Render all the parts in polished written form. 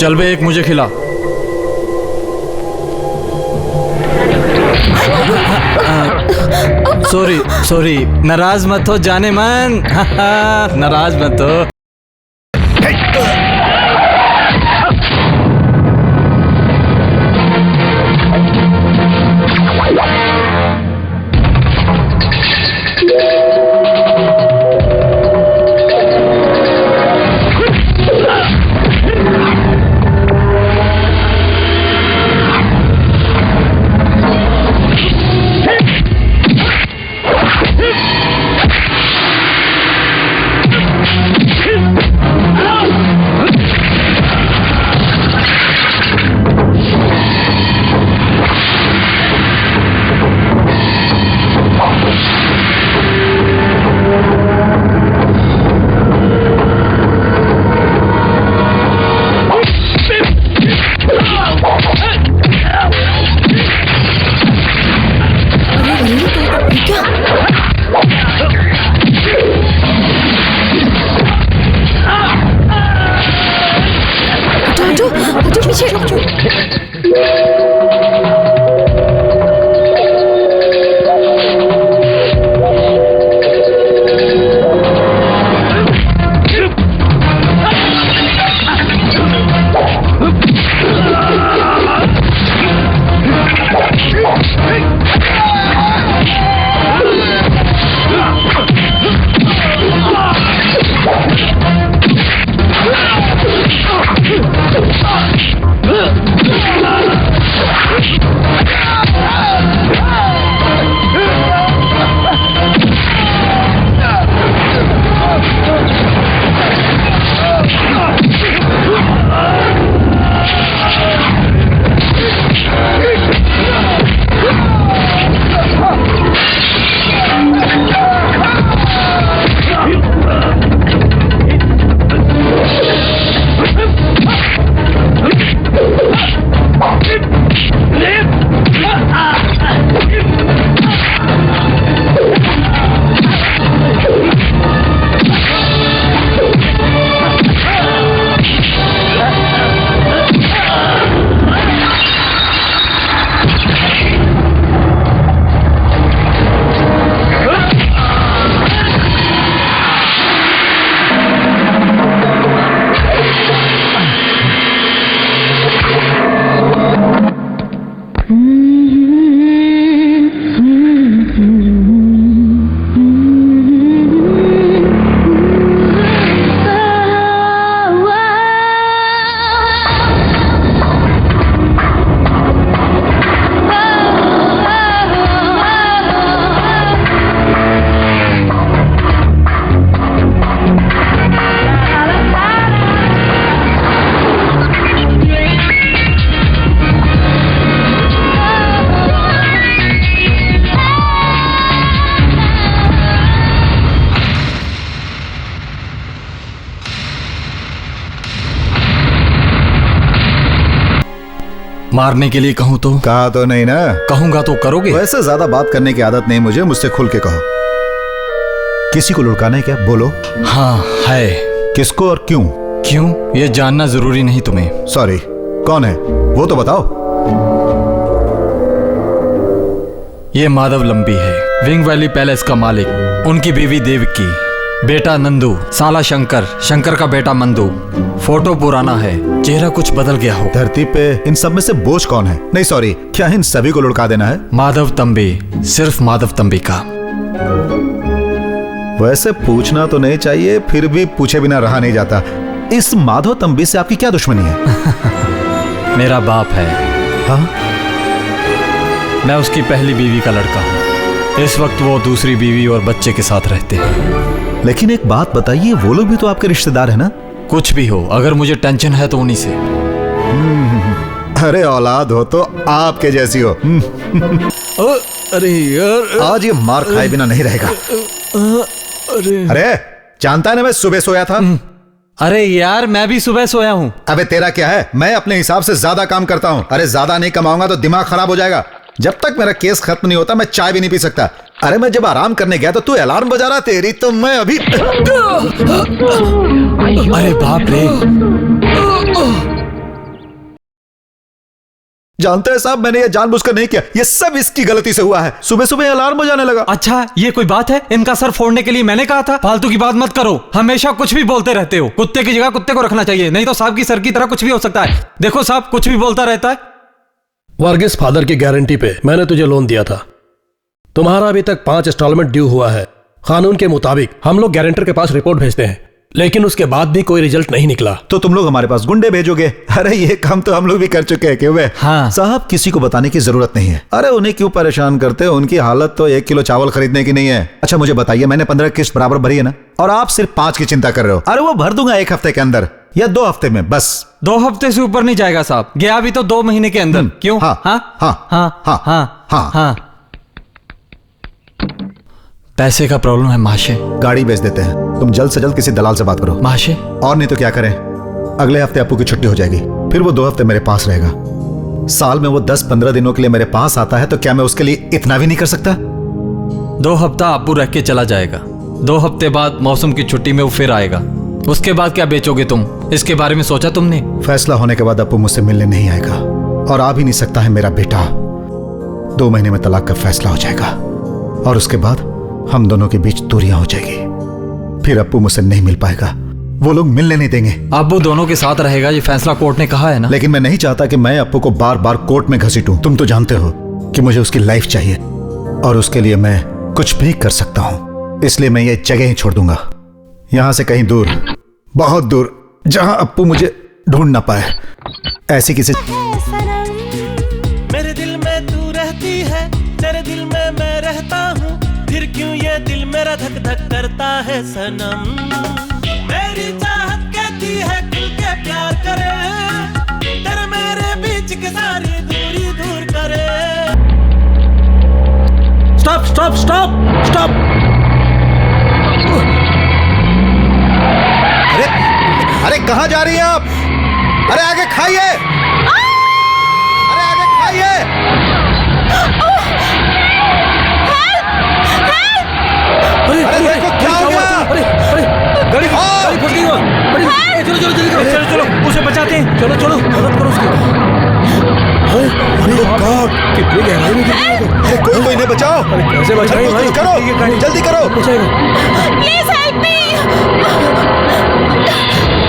चल बे, एक मुझे खिला। सॉरी सॉरी, नाराज मत हो जाने मन। नाराज मत हो। मारने के लिए कहूँ तो? कहा तो नहीं ना। कहूंगा तो करोगे? वैसे ज्यादा बात करने की आदत नहीं मुझे, मुझसे खुल के कहो। किसी को लुढ़काना है क्या? बोलो। हाँ है। किसको और क्यों? क्यों ये जानना जरूरी नहीं तुम्हें। सॉरी, कौन है वो तो बताओ। ये माधव लंबी है, विंग वैली पैलेस का मालिक। उनकी बीवी देवकी, बेटा नंदू, साला शंकर, शंकर का बेटा मंदू। फोटो पुराना है, चेहरा कुछ बदल गया हो। धरती पे इन सब में से बोझ कौन है? नहीं सॉरी, क्या इन सभी को लुढ़का देना है? माधव तंबी, सिर्फ माधव तंबी का। वैसे पूछना तो नहीं चाहिए, फिर भी पूछे बिना रहा नहीं जाता। इस माधव तंबी से आपकी क्या दुश्मनी है? मेरा बाप है। हाँ? मैं उसकी पहली बीवी का लड़का हूँ। इस वक्त वो दूसरी बीवी और बच्चे के साथ रहते हैं। लेकिन एक बात बताइए, वो लोग भी तो आपके रिश्तेदार है ना? कुछ भी हो, अगर मुझे टेंशन है तो उन्हीं से। अरे औलाद हो तो आपके जैसी हो। अरे यार, आज ये मार खाए बिना नहीं रहेगा। अरे जानता है ना मैं सुबह सोया था। अरे यार मैं भी सुबह सोया हूँ। अबे तेरा क्या है, मैं अपने हिसाब से ज्यादा काम करता हूँ। अरे ज्यादा नहीं कमाऊंगा तो दिमाग खराब हो जाएगा। जब तक मेरा केस खत्म नहीं होता मैं चाय भी नहीं पी सकता। अरे मैं जब आराम करने गया तो तू अलार्म बजा रहा, तेरी तो मैं अभी। अरे बाप रे, जानते हैं साहब, मैंने ये जानबूझकर नहीं किया, ये सब इसकी गलती से हुआ है। सुबह सुबह अलार्म बजाने लगा। अच्छा, ये कोई बात है? इनका सर फोड़ने के लिए मैंने कहा था। फालतू की बात मत करो, हमेशा कुछ भी बोलते रहते हो। कुत्ते की जगह कुत्ते को रखना चाहिए, नहीं तो साहब की सर की तरह कुछ भी हो सकता है। देखो साहब, कुछ भी बोलता रहता है। वर्गीस फादर की गारंटी पे मैंने तुझे लोन दिया था। तुम्हारा अभी तक 5 इंस्टॉलमेंट ड्यू हुआ है। कानून के मुताबिक हम लोग गारंटर के पास रिपोर्ट भेजते हैं, लेकिन उसके बाद भी कोई रिजल्ट नहीं निकला। तो तुम लोग हमारे पास गुंडे भेजोगे? अरे ये काम तो हम लोग भी कर चुके हैं। क्यों? हाँ साहब, किसी को बताने की जरूरत नहीं है। अरे उन्हें क्यों परेशान करते हो? उनकी हालत तो 1 किलो चावल खरीदने की नहीं है। अच्छा मुझे बताइए, मैंने 15 किस्त बराबर भरी है ना, और आप सिर्फ 5 की चिंता कर रहे हो। अरे वो भर दूंगा 1 हफ्ते के अंदर या 2 हफ्ते में, बस। 2 हफ्ते से ऊपर नहीं जाएगा साहब, गया भी तो 2 महीने के अंदर। क्यों? हाँ हाँ हाँ हाँ हाँ हाँ हाँ हाँ। पैसे का प्रॉब्लम है माशे। गाड़ी बेच देते हैं, तुम जल्द से जल्द किसी दलाल से बात करो। माशे, और नहीं तो क्या करें, अगले हफ्ते अप्पू की छुट्टी हो जाएगी, फिर वो 2 हफ्ते मेरे पास रहेगा। साल में वो 10-15 दिनों के लिए मेरे पास आता है, तो क्या मैं उसके लिए इतना भी नहीं कर सकता? 2 हफ्ता अप्पू रह के चला जाएगा। 2 हफ्ते बाद मौसम की छुट्टी में वो फिर आएगा। उसके बाद क्या बेचोगे तुम? इसके बारे में सोचा तुमने? फैसला होने के बाद अप्पू मुझसे मिलने नहीं आएगा, और आ भी नहीं सकता है मेरा बेटा। 2 महीने में तलाक का फैसला हो जाएगा, और उसके बाद हम दोनों के बीच दूरियां हो जाएगी। फिर अप्पू मुझसे नहीं मिल पाएगा, वो लोग मिलने नहीं देंगे। अप्पू दोनों के साथ रहेगा, ये फैसला कोर्ट ने कहा है ना। लेकिन मैं नहीं चाहता कि मैं अप्पू को बार बार कोर्ट में घसीटूं। तुम तो जानते हो कि मुझे उसकी लाइफ चाहिए, और उसके लिए मैं कुछ भी कर सकता हूं। इसलिए मैं ये जगह ही छोड़ दूंगा, यहां से कहीं दूर, बहुत दूर, जहां अप्पू मुझे ढूंढ ना पाए। ऐसी किसी मेरे दिल में तू रहती है, तेरे दिल में मैं रहता हूँ, फिर क्यों ये दिल मेरा धक धक करता है सनम। मेरी चाहत कहती है खुल के प्यार करे, तेरे मेरे बीच की सारी दूरी दूर करे। Stop stop stop stop. अरे अरे कहां जा रही हैं आप? अरे आगे खाइए, अरे आगे खाइए। अरे देखो क्या हो गया? अरे अरे गाड़ी फंस गई। अरे चलो चलो जल्दी करो, चलो चलो उसे बचाते हैं। चलो चलो मदद करो उसकी। अरे गॉड, कितनी गहराई में गिर गया। अरे कोई इन्हें बचाओ। अरे कैसे बचाएं भाई? करो, जल्दी करो। बचाएगा। Please help me.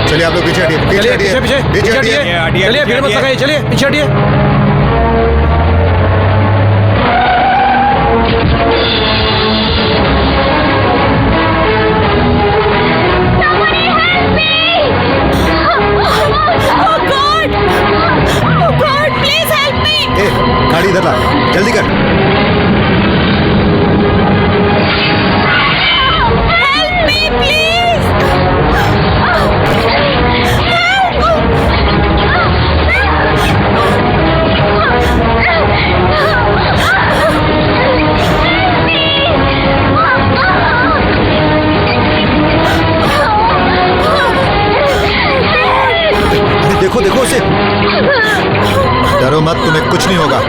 चलिए आप लोग पीछे हटिए, पीछे हटिए, पीछे हटिए। चलिए भीड़ मत लगाइए, चलिए पीछे हटिए। गाड़ी इधर ला, जल्दी कर। Help me please. अरे देखो देखो उसे, डरो मत, तुम्हें कुछ नहीं होगा।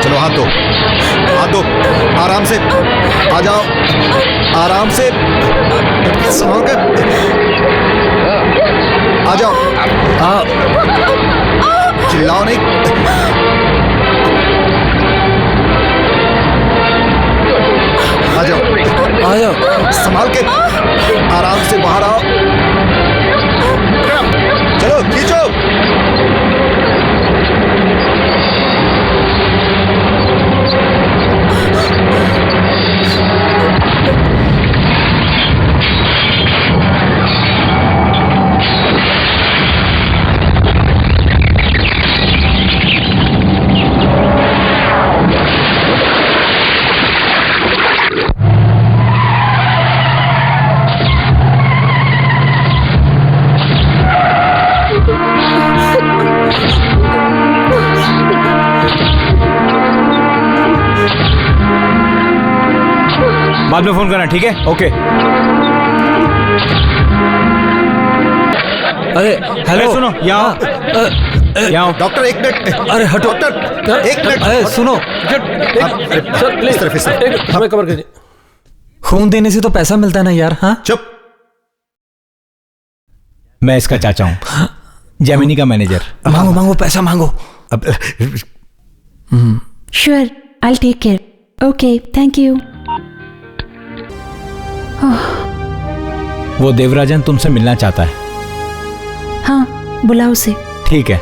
चलो हाथ दो, हाथ दो, आराम से आ जाओ, आराम से संभल कर आ जाओ। चिल्लाओ नहीं। आ जाओ, आ जाओ। संभाल के आराम से बाहर आओ। चलो खींचो। बाद में फोन करना, ठीक है? ओके। अरे हेलो, सुनो, यहाँ डॉक्टर एक मिनट। अरे हटो डॉक्टर एक मिनट। अरे सुनो, सर प्लीज इस तरफ। हमें कवर कीजिए। खून देने से तो पैसा मिलता है ना यार। हाँ चुप। मैं इसका चाचा हूं, जेमिनी का मैनेजर। मांगो मांगो पैसा मांगो। अब Sure, I'll take care. Okay, thank you. वो देवराजन तुमसे मिलना चाहता है। हाँ, बुलाओ उसे। ठीक है।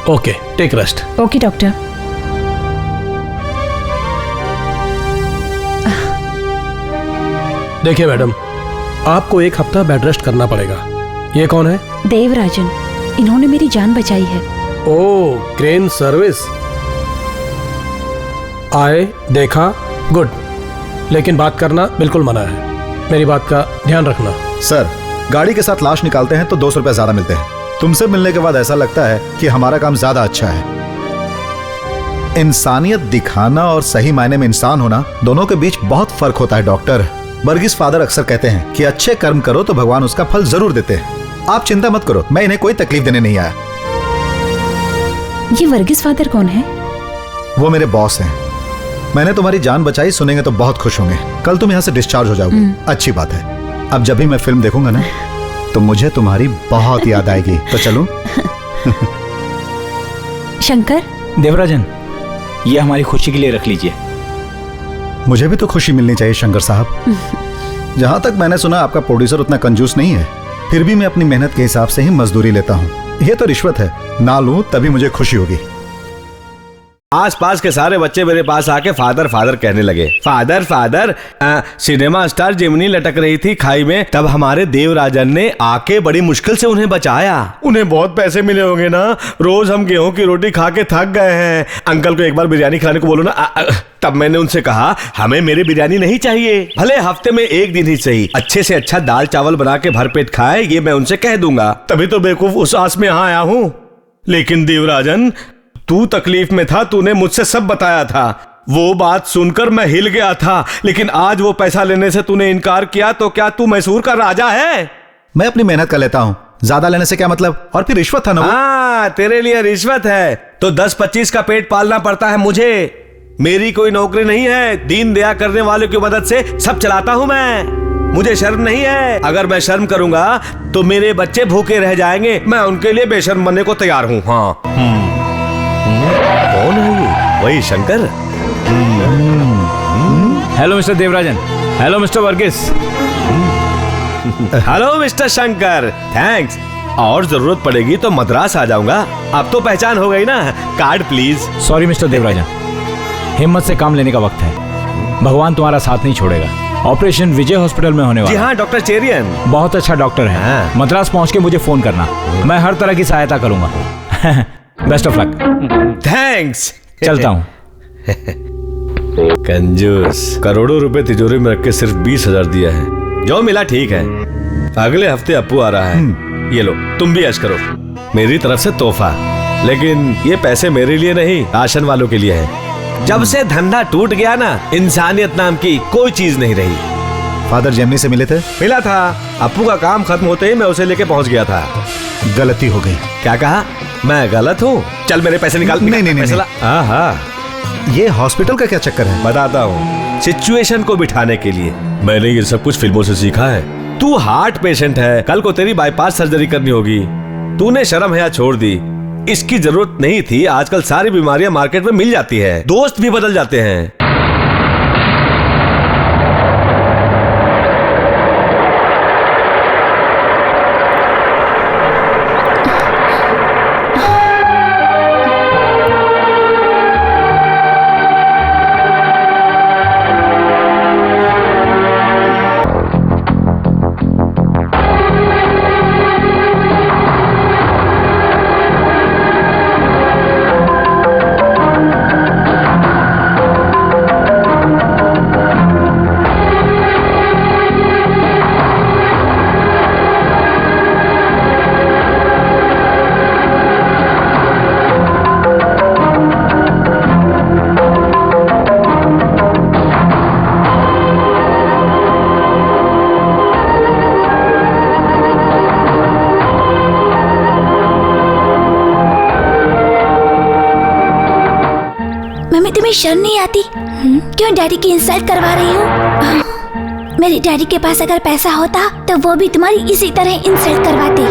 Okay, take rest. Okay doctor. देखिए मैडम, आपको एक हफ्ता बेड रेस्ट करना पड़ेगा। ये कौन है? देवराजन, इन्होंने मेरी जान बचाई है। ओह, क्रेन सर्विस। आए, देखा, गुड। लेकिन बात करना बिल्कुल मना है। मेरी बात का ध्यान रखना। सर, गाड़ी के साथ लाश निकालते हैं तो 200 रुपए ज्यादा मिलते हैं। तुमसे मिलने के बाद ऐसा लगता है कि हमारा काम ज्यादा अच्छा है। इंसानियत दिखाना और सही मायने में इंसान होना, दोनों के बीच बहुत फर्क होता है डॉक्टर। वर्गीस फादर अक्सर कहते हैं कि अच्छे कर्म करो तो भगवान उसका फल जरूर देते हैं। आप चिंता मत करो, मैं इन्हें कोई तकलीफ देने नहीं आया। ये वर्गीस फादर कौन है? वो मेरे बॉस हैं। मैंने तुम्हारी जान बचाई, सुनेंगे तो बहुत खुश होंगे। कल तुम यहाँ से डिस्चार्ज हो जाओगी। अच्छी बात है। अब जब भी मैं फिल्म देखूंगा ना, तो मुझे तुम्हारी बहुत याद आएगी। तो चलूं? शंकर, देवराजन, ये हमारी खुशी के लिए रख लीजिए। मुझे भी तो खुशी मिलनी चाहिए शंकर साहब। जहां तक मैंने सुना, आपका प्रोड्यूसर उतना कंजूस नहीं है। फिर भी मैं अपनी मेहनत के हिसाब से ही मजदूरी लेता हूँ। ये तो रिश्वत है, ना लूं तभी मुझे खुशी होगी। आसपास के सारे बच्चे मेरे पास आके फादर फादर कहने लगे। Father father. Cinema star Gemini लटक रही थी खाई में, तब हमारे देवराजन ने आके बड़ी मुश्किल से उन्हें बचाया। उन्हें बहुत पैसे मिले होंगे ना, रोज हम गेहूं की रोटी खा के थक गए हैं। अंकल को एक बार बिरयानी खिलाने को बोलो ना। तब मैंने उनसे कहा, हमें मेरी बिरयानी नहीं चाहिए, भले हफ्ते में एक दिन ही सही, अच्छे से अच्छा दाल चावल बना के भरपेट खाए, ये मैं उनसे कह दूंगा। तभी तो बेवकूफ उस आस में यहाँ आया हूँ। लेकिन देवराजन, तू तकलीफ में था, तूने मुझसे सब बताया था। वो बात सुनकर मैं हिल गया था, लेकिन आज वो पैसा लेने से तूने इनकार किया, तो क्या तू मैसूर का राजा है? मैं अपनी मेहनत कर लेता हूँ, ज्यादा लेने से क्या मतलब? और फिर रिश्वत था ना वो। हाँ, तेरे लिए रिश्वत है तो 10-25 का पेट पालना पड़ता है मुझे। मेरी कोई नौकरी नहीं है, दीन दया करने वालों की मदद से सब चलाता हूँ मैं। मुझे शर्म नहीं है। अगर मैं शर्म करूंगा तो मेरे बच्चे भूखे रह जाएंगे। मैं उनके लिए बेशर्म बनने को तैयार हूँ। हाँ। कौन है ये? वही Shankar. Hello mister Devarajan. Hello mister Varghese. Hello mister Shankar, thanks. और जरूरत पड़ेगी तो मद्रास आ जाऊंगा। अब तो पहचान हो गई ना। Card please. Sorry mister Devarajan, हिम्मत से काम लेने का वक्त है। भगवान तुम्हारा साथ नहीं छोड़ेगा। ऑपरेशन विजय हॉस्पिटल में होने वाला। जी हाँ, डॉक्टर चेरियन बहुत अच्छा डॉक्टर है। हाँ। मद्रास पहुंच के मुझे फोन करना, मैं हर तरह की सहायता करूंगा। Best of luck. थैंक्स। चलता हूँ। कंजूस, करोड़ों रुपए तिजोरी में रख के सिर्फ 20,000 दिया है। जो मिला ठीक है। अगले हफ्ते अप्पू आ रहा है। ये लो, तुम भी ऐश करो, मेरी तरफ से तोहफा। लेकिन ये पैसे मेरे लिए नहीं, राशन वालों के लिए है। जब से धंधा टूट गया ना, इंसानियत नाम की कोई चीज नहीं रही। फादर जेमिनी से मिले थे? मिला था। अप्पू का काम खत्म होते ही मैं उसे लेके पहुंच गया था। गलती हो गई। क्या कहा? मैं गलत हूँ? चल मेरे पैसे निकाल। नहीं। हाँ, ये हॉस्पिटल का क्या चक्कर है? बताता हूँ। सिचुएशन को बिठाने के लिए। मैंने ये सब कुछ फिल्मों से सीखा है। तू हार्ट पेशेंट है, कल को तेरी बाईपास सर्जरी करनी होगी। तूने शर्म हया छोड़ दी। इसकी जरूरत नहीं थी। आजकल सारी बीमारियां मार्केट में मिल जाती है, दोस्त भी बदल जाते हैं। मम्मी, तुम्हें शर्म नहीं आती? क्यों डैडी की इंसल्ट करवा रही हो? मेरे डैडी के पास अगर पैसा होता तो वो भी तुम्हारी इसी तरह इंसल्ट करवाते।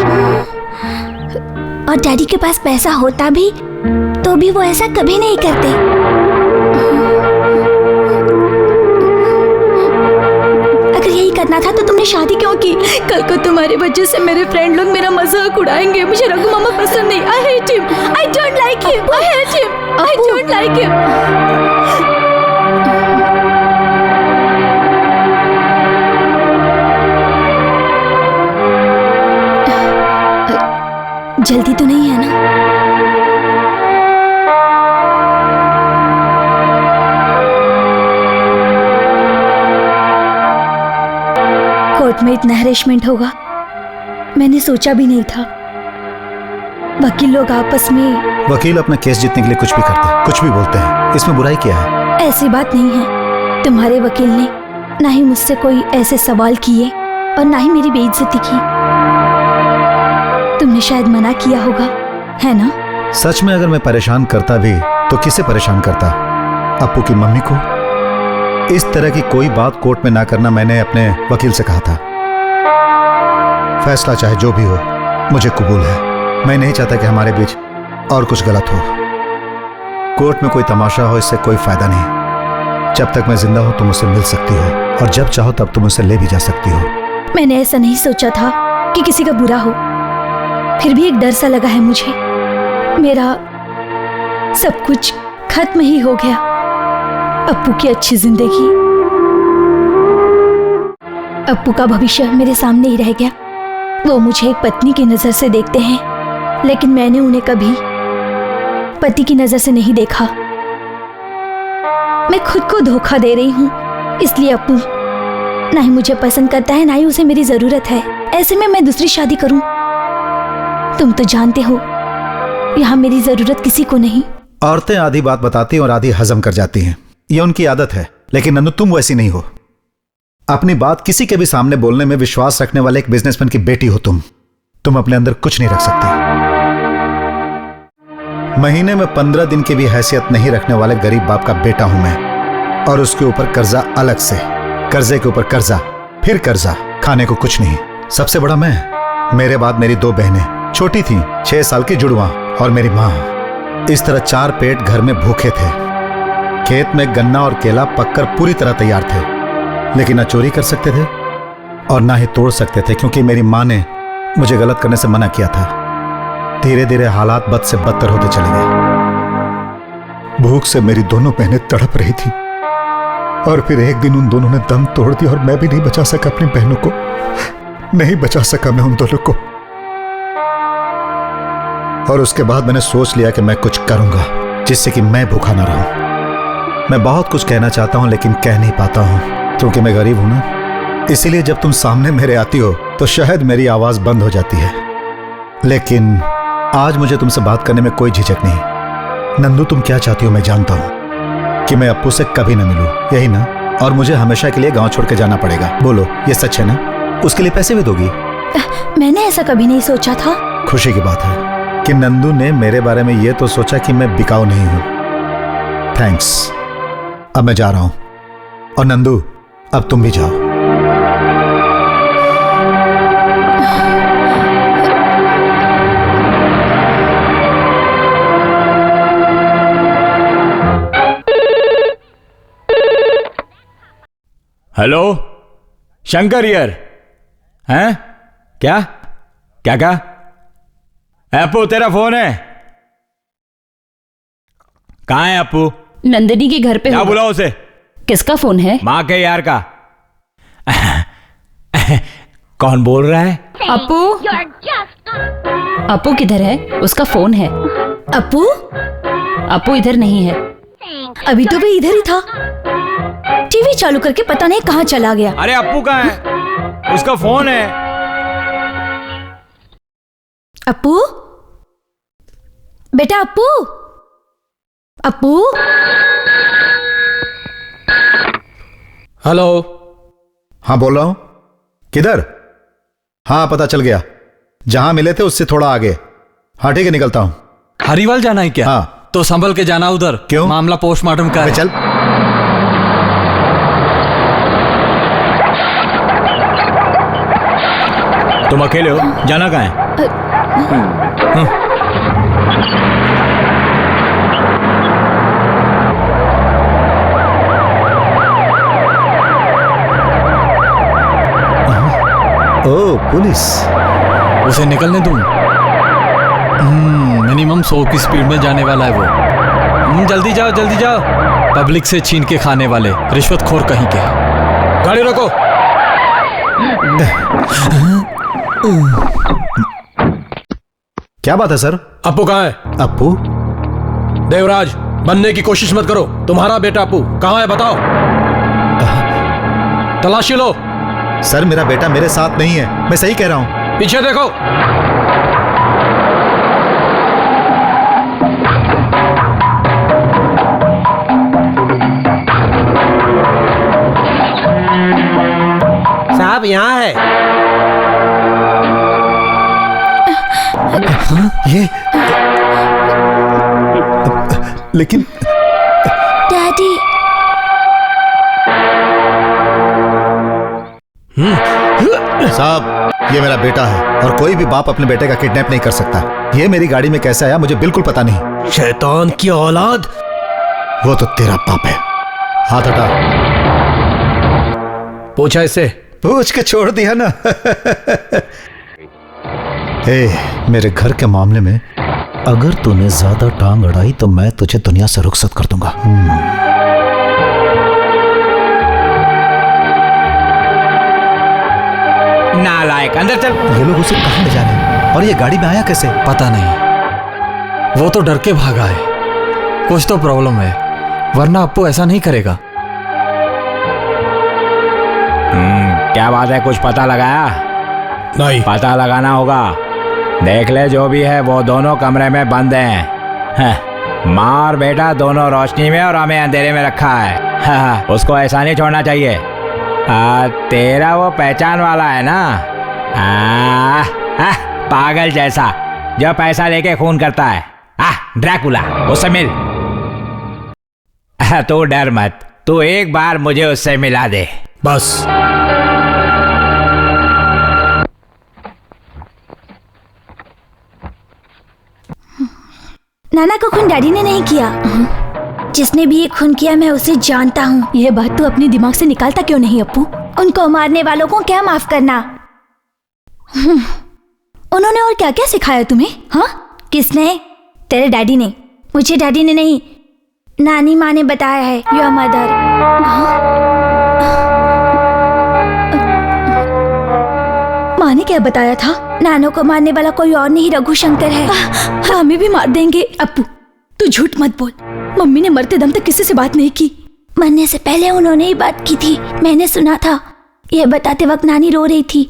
और डैडी के पास पैसा होता भी तो भी वो ऐसा कभी नहीं करते। अगर यही करना था तो तुमने शादी क्यों की? कल को तुम्हारी वजह से मेरे फ्रेंड लोग मेरा मजाक उड़ाएंगे। मुझे रघु मामा पसंद नहीं। I hate him. I don't like him. I hate him. I don't like him. जल्दी तो नहीं है ना? कोर्ट में इतना हैरेसमेंट होगा मैंने सोचा भी नहीं था। वकील लोग आपस में। वकील अपना केस जीतने के लिए कुछ भी करते हैं, कुछ भी बोलते हैं। इसमें बुराई क्या है? ऐसी बात नहीं है। तुम्हारे वकील ने ना ही मुझसे कोई ऐसे सवाल किए और ना ही मेरी बेइज्जती की। तुमने शायद मना किया होगा, है ना? सच में अगर मैं परेशान करता भी तो किसे परेशान करता? अप्पू की मम्मी को? इस तरह की कोई बात कोर्ट में ना करना मैंने अपने वकील से कहा था। फैसला चाहे जो भी हो मुझे कबूल है। मैं नहीं चाहता कि हमारे बीच और कुछ गलत हो। कोर्ट में कोई तमाशा हो इससे कोई फायदा नहीं। जब तक मैं जिंदा हूं तुम मुझसे मिल सकती हो और जब चाहो तब तुम मुझसे ले भी जा सकती हो। मैंने ऐसा नहीं सोचा था कि किसी का बुरा हो, फिर भी एक डर सा लगा है मुझे। मेरा सब कुछ खत्म ही हो गया। अप्पू की अच्छी जिंदगी, अप्पू का भविष्य मेरे सामने ही रह गया। वो मुझे एक पत्नी की नजर से देखते हैं, लेकिन मैंने उन्हें कभी पति की नजर से नहीं देखा। मैं खुद को धोखा दे रही हूँ। इसलिए अप्पू ना ही मुझे पसंद करता है, ना ही उसे मेरी जरूरत है। ऐसे में मैं दूसरी शादी करूं? तुम तो जानते हो यहाँ मेरी जरूरत किसी को नहीं। औरतें आधी बात बताती और आधी हजम कर जाती हैं, ये उनकी आदत है। लेकिन नन्नू तुम वैसी नहीं हो। अपनी बात किसी के भी सामने बोलने में विश्वास रखने वाले एक बिजनेसमैन की बेटी हो तुम अपने अंदर कुछ नहीं रख सकती। महीने में 15 दिन की भी हैसियत नहीं रखने वाले गरीब बाप का बेटा हूं मैं, और उसके ऊपर कर्जा अलग से। कर्जे के ऊपर कर्जा, फिर कर्जा, खाने को कुछ नहीं। सबसे बड़ा मैं, मेरे बाद मेरी 2 बहनें छोटी थीं, 6 साल की जुड़वा, और मेरी माँ। इस तरह 4 पेट घर में भूखे थे। खेत में गन्ना और केला पककर पूरी तरह तैयार थे, लेकिन ना चोरी कर सकते थे और ना ही तोड़ सकते थे, क्योंकि मेरी माँ ने मुझे गलत करने से मना किया था। धीरे धीरे हालात बद से बदतर होते चले गए। भूख से मेरी दोनों बहनें तड़प रही थी, और फिर एक दिन उन दोनों ने दम तोड़ दिया और मैं भी नहीं बचा सका अपनी बहनों को। नहीं बचा सका मैं उन दोनों को। और उसके बाद मैंने सोच लिया कि मैं कुछ करूंगा जिससे कि मैं भूखा ना रहूं। मैं बहुत कुछ कहना चाहता हूं लेकिन कह नहीं पाता हूं, क्योंकि मैं गरीब हूं ना। इसीलिए जब तुम सामने मेरे आती हो तो शायद मेरी आवाज बंद हो जाती है। लेकिन आज मुझे तुमसे बात करने में कोई झिझक नहीं। नंदू तुम क्या चाहती हो मैं जानता हूं, कि मैं अप्पू से कभी ना मिलूं, यही ना? और मुझे हमेशा के लिए गांव छोड़ के जाना पड़ेगा। बोलो ये सच है ना? उसके लिए पैसे भी दोगी? मैंने ऐसा कभी नहीं सोचा था। खुशी की बात है कि नंदू ने मेरे बारे में यह तो सोचा कि मैं बिकाऊ नहीं हूं। थैंक्स। अब मैं जा रहा हूं, और नंदू अब तुम भी जाओ। Hello, Shankar here. हैं? क्या क्या क्या? अप्पू तेरा फोन है? कहाँ है अप्पू? नंदिनी के घर पे क्या होगा। बुलाओ उसे? किसका फोन है? माँ के यार का। कौन बोल रहा है? अप्पू? अप्पू किधर है? उसका फोन है। अप्पू? अप्पू इधर नहीं है। अभी तो भी इधर ही था। टीवी चालू करके पता नहीं कहाँ चला गया। अरे अप्पू कहाँ है? उसका फोन है। अप्पू? बेटा अप्पू? अप्पू? हेलो। हाँ बोल रहा हूं। किधर? हाँ पता चल गया, जहां मिले थे उससे थोड़ा आगे। हाँ ठीक है, निकलता हूं। हरिवाल जाना है क्या? हाँ। तो संभल के जाना उधर। क्यों? मामला पोस्टमार्टम का है। चल। तुम अकेले हो, जाना कहाँ है? ओ पुलिस। उसे निकलने दूं? मिनिमम 100 की स्पीड में जाने वाला है वो। जल्दी जाओ, जल्दी जाओ। पब्लिक से छीन के खाने वाले रिश्वतखोर कहीं के। गाड़ी रोको। क्या बात है सर? अप्पू कहाँ है? अप्पू? देवराज, बनने की कोशिश मत करो। तुम्हारा बेटा अप्पू कहाँ है बताओ। तलाशी लो। सर मेरा बेटा मेरे साथ नहीं है, मैं सही कह रहा हूं। पीछे देखो। साहब यहाँ है। ये लेकिन डैडी। साहब ये मेरा बेटा है और कोई भी बाप अपने बेटे का किडनैप नहीं कर सकता। ये मेरी गाड़ी में कैसे आया मुझे बिल्कुल पता नहीं। शैतान की औलाद। वो तो तेरा बाप है। हाथ हटा। पूछा इससे? पूछ के छोड़ दिया ना। मेरे घर के मामले में अगर तूने ज्यादा टांग अड़ाई तो मैं तुझे दुनिया से रुखसत कर दूंगा। नालायक, अंदर चल। ये लोग उसे कहाँ ले जा रहे हैं और ये गाड़ी में आया कैसे? पता नहीं, वो तो डर के भागा है। कुछ तो प्रॉब्लम है, वरना अप्पू ऐसा नहीं करेगा। क्या बात है, कुछ पता लगाया? नहीं। पता लगाना होगा। देख ले, जो भी है वो दोनों कमरे में बंद हैं। माँ और बेटा दोनों रोशनी में और हमें अंधेरे में रखा है। उसको ऐसा नहीं छोड़ना चाहिए। तेरा वो पहचान वाला है ना, पागल जैसा जो पैसा लेके खून करता है, ड्रैकुला, उससे मिल। तू डर मत, तू एक बार मुझे उससे मिला दे बस। नाना को खून डैडी ने नहीं किया। जिसने भी ये खून किया मैं उसे जानता हूँ। यह बात तू अपने दिमाग से निकालता क्यों नहीं अप्पू? उनको मारने वालों को क्या माफ करना। उन्होंने और क्या क्या सिखाया तुम्हें? हाँ, किसने? तेरे डैडी ने। मुझे डैडी ने नहीं, नानी माँ ने बताया है। Your mother. माँ ने क्या बताया था? नानो को मारने वाला कोई और नहीं रघुशंकर है। हमें भी मार देंगे। अप्पू तू झूठ मत बोल। मम्मी ने मरते दम तक किसी से बात नहीं की। मरने से पहले उन्होंने ही बात की थी, मैंने सुना था। यह बताते वक्त नानी रो रही थी।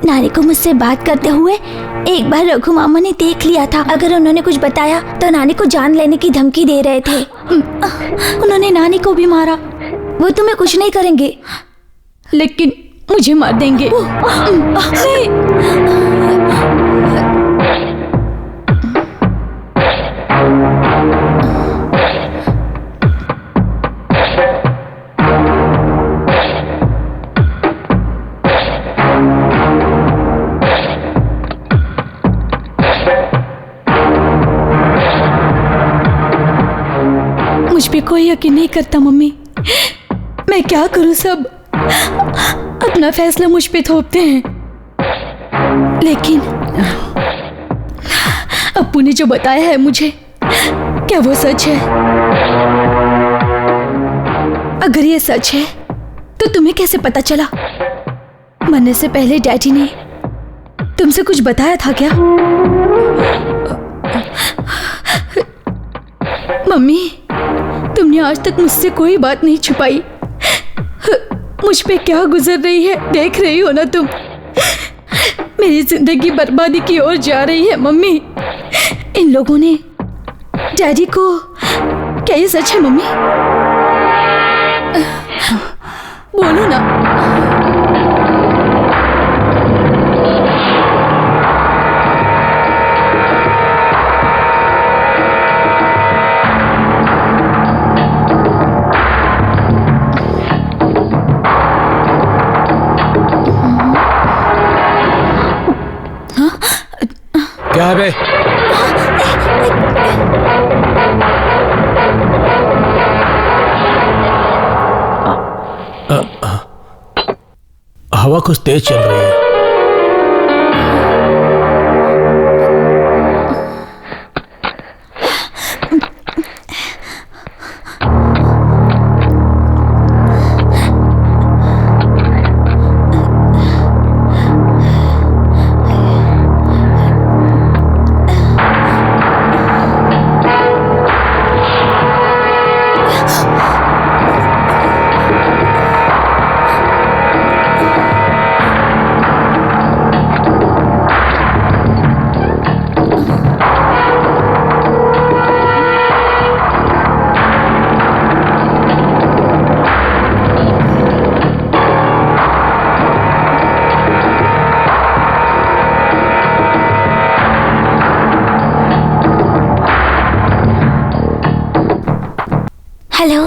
नानी को मुझसे बात करते हुए एक बार रघु मामा ने देख लिया था। अगर उन्होंने कुछ बताया तो नानी को जान लेने की धमकी दे रहे थे। उन्होंने नानी को भी मारा। वो तुम्हें कुछ नहीं करेंगे, लेकिन मुझे मार देंगे। मुझ पे कोई यकीन नहीं करता मम्मी। मैं क्या करूं? सब अपना फैसला मुझ पे थोपते हैं। लेकिन अप्पू ने जो बताया है मुझे, क्या वो सच है? अगर ये सच है तो तुम्हें कैसे पता चला? मरने से पहले डैडी ने तुमसे कुछ बताया था क्या? मम्मी, तुमने आज तक मुझसे कोई बात नहीं छुपाई। मुझ पे क्या गुजर रही है देख रही हो ना तुम। मेरी जिंदगी बर्बादी की ओर जा रही है मम्मी। इन लोगों ने डैडी को, क्या ये सच है मम्मी? बोलो ना। क्या है बे? हवा कुछ तेज चल रही है। हेलो,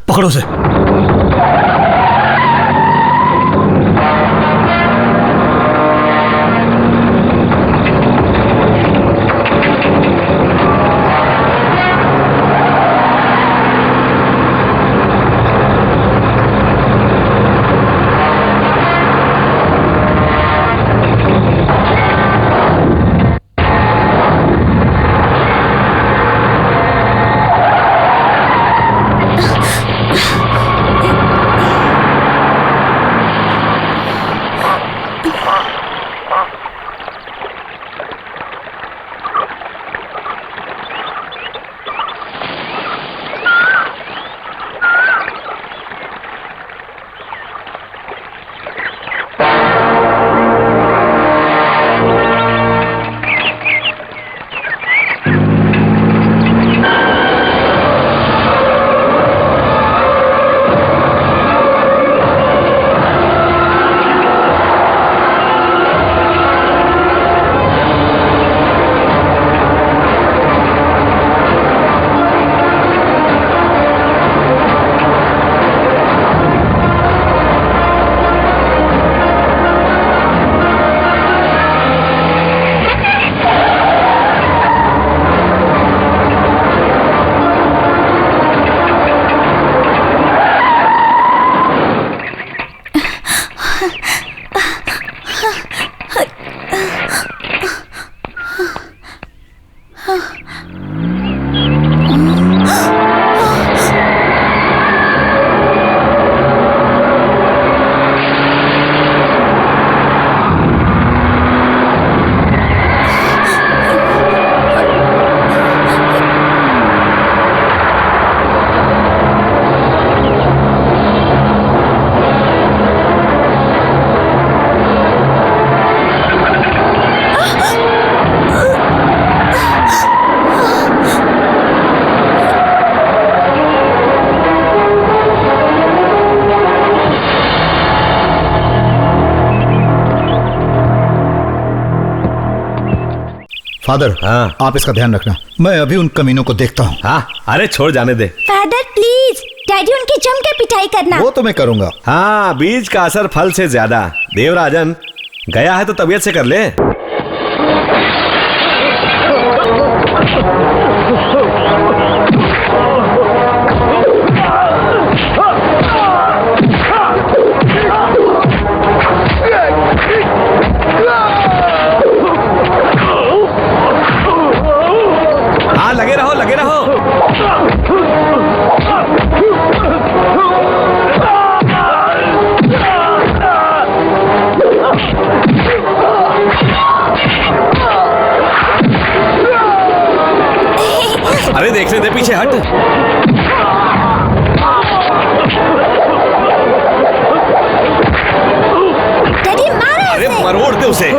पकड़ो उसे। फादर, हाँ। आप इसका ध्यान रखना, मैं अभी उन कमीनों को देखता हूँ। हाँ, अरे छोड़ जाने दे। फादर प्लीज, डैडी उनकी जम के पिटाई करना। वो तो मैं करूंगा। हाँ, बीज का असर फल से ज्यादा। देवराजन गया है तो तबीयत से कर ले। हाँ, लगे रहो, लगे रहो। अरे देखने दे, पीछे हट। डैडी मारो अरे इसे। मरोड़ दे उसे।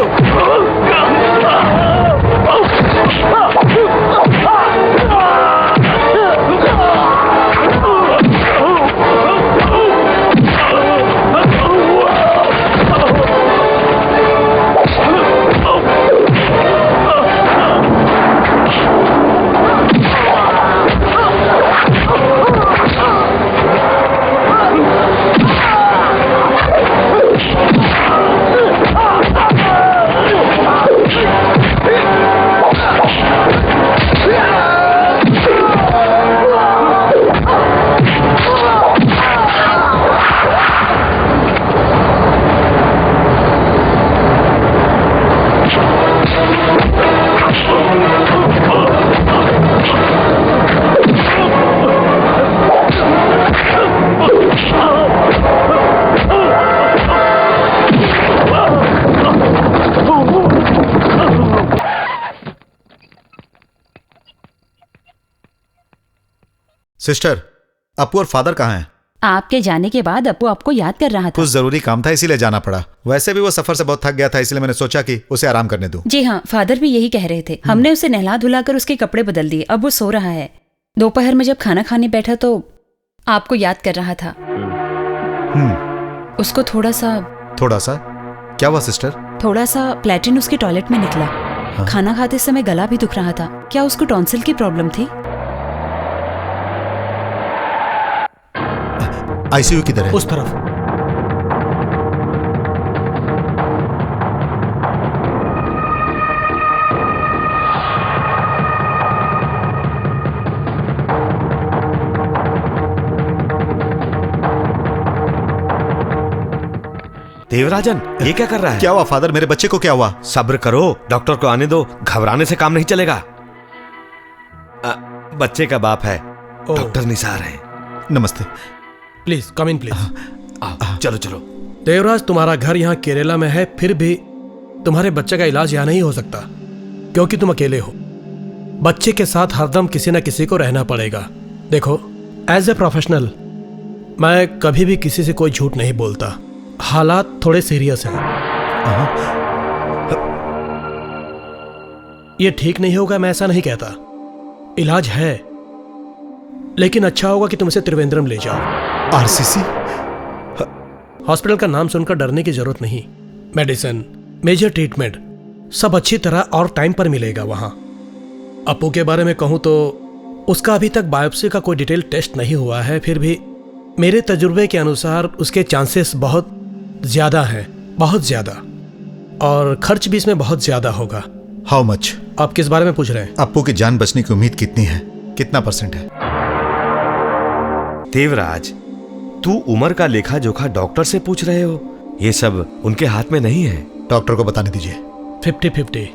सिस्टर, अपू और फादर कहाँ हैं? आपके जाने के बाद अपू आपको याद कर रहा था। कुछ जरूरी काम था इसीलिए जाना पड़ा। वैसे भी वो सफर से बहुत थक गया था, इसलिए मैंने सोचा कि उसे आराम करने दूं। जी हाँ, फादर भी यही कह रहे थे। हमने उसे नहला धुलाकर उसके कपड़े बदल दिए, अब वो सो रहा है। दोपहर में जब खाना खाने बैठा तो आपको याद कर रहा था। उसको थोड़ा सा क्या हुआ सिस्टर? थोड़ा सा प्लेटिन उसके टॉयलेट में निकला। खाना खाते समय गला भी दुख रहा था। क्या उसको टॉन्सिल की प्रॉब्लम थी? आईसीयू किधर है? उस तरफ। देवराजन, ये क्या कर रहा है? क्या हुआ फादर? मेरे बच्चे को क्या हुआ? सब्र करो, डॉक्टर को आने दो। घबराने से काम नहीं चलेगा। बच्चे का बाप है, डॉक्टर निसार है। नमस्ते। Please come in please. चलो चलो। देवराज, तुम्हारा घर यहाँ केरला में है, फिर भी तुम्हारे बच्चे का इलाज यहाँ नहीं हो सकता क्योंकि तुम अकेले हो। बच्चे के साथ हरदम किसी न किसी को रहना पड़ेगा। देखो, एज ए प्रोफेशनल मैं कभी भी किसी से कोई झूठ नहीं बोलता। हालात थोड़े सीरियस हैं। ये ठीक नहीं होगा, मैं ऐसा नहीं कहता। इलाज है, लेकिन अच्छा होगा कि तुम इसे त्रिवेंद्रम ले जाओ। आरसीसी? हॉस्पिटल का नाम सुनकर डरने की जरूरत नहीं। मेडिसिन, मेजर ट्रीटमेंट सब अच्छी तरह और टाइम पर मिलेगा वहां। अपू के बारे में कहूं तो उसका अभी तक बायोप्सी का कोई डिटेल टेस्ट नहीं हुआ है, फिर भी मेरे तजुर्बे के अनुसार उसके चांसेस बहुत ज्यादा हैं, बहुत ज्यादा, और खर्च भी इसमें बहुत ज्यादा होगा। How much? आप किस बारे में पूछ रहे हैं? अपू की जान बचने की उम्मीद कितनी है? कितना % है? देवराज, तू उम्र का लेखा जोखा डॉक्टर से पूछ रहे हो? ये सब उनके हाथ में नहीं है। डॉक्टर को बताने दीजिए। 50-50।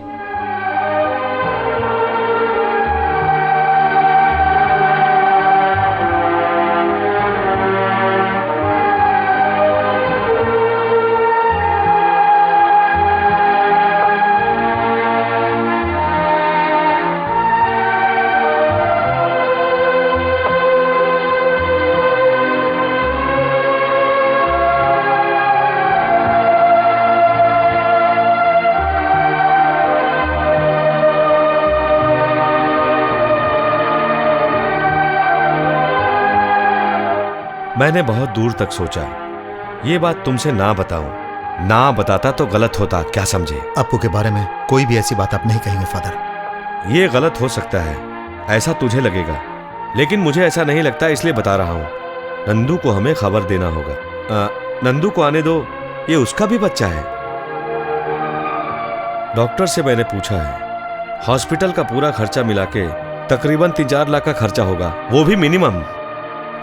मैंने बहुत दूर तक सोचा, ये बात तुमसे ना बताऊं। ना बताता तो गलत होता, क्या समझे? अपू के बारे में कोई भी ऐसी बात आप नहीं कहेंगे फादर। ये गलत हो सकता है, ऐसा तुझे लगेगा, लेकिन मुझे ऐसा नहीं लगता, इसलिए बता रहा हूं। नंदू को हमें खबर देना होगा। नंदू को आने दो, ये उसका भी बच्चा है। डॉक्टर से मैंने पूछा है, हॉस्पिटल का पूरा खर्चा मिला के तकरीबन 3-4 लाख का खर्चा होगा, वो भी मिनिमम।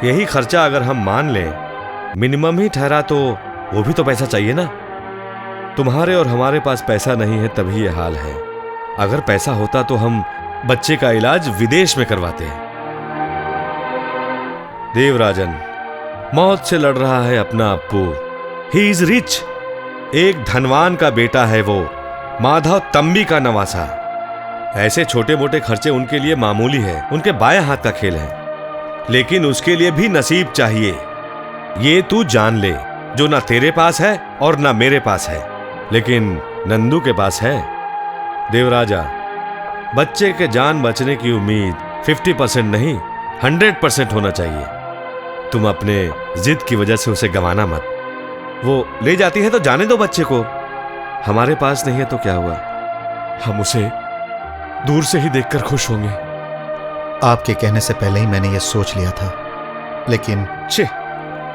यही खर्चा अगर हम मान लें, मिनिमम ही ठहरा, तो वो भी तो पैसा चाहिए ना। तुम्हारे और हमारे पास पैसा नहीं है, तभी ये हाल है। अगर पैसा होता तो हम बच्चे का इलाज विदेश में करवाते। देवराजन मौत से लड़ रहा है अपना अप्पू। ही इज रिच, एक धनवान का बेटा है वो, माधव तंबी का नवासा। ऐसे छोटे मोटे खर्चे उनके लिए मामूली है, उनके बाएं हाथ का खेल है। लेकिन उसके लिए भी नसीब चाहिए, ये तू जान ले, जो ना तेरे पास है और ना मेरे पास है, लेकिन नंदू के पास है। देवराजा, बच्चे के जान बचने की उम्मीद 50% नहीं 100% होना चाहिए। तुम अपने जिद की वजह से उसे गंवाना मत। वो ले जाती है तो जाने दो बच्चे को, हमारे पास नहीं है तो क्या हुआ, हम उसे दूर से ही देखकर खुश होंगे। आपके कहने से पहले ही मैंने ये सोच लिया था, लेकिन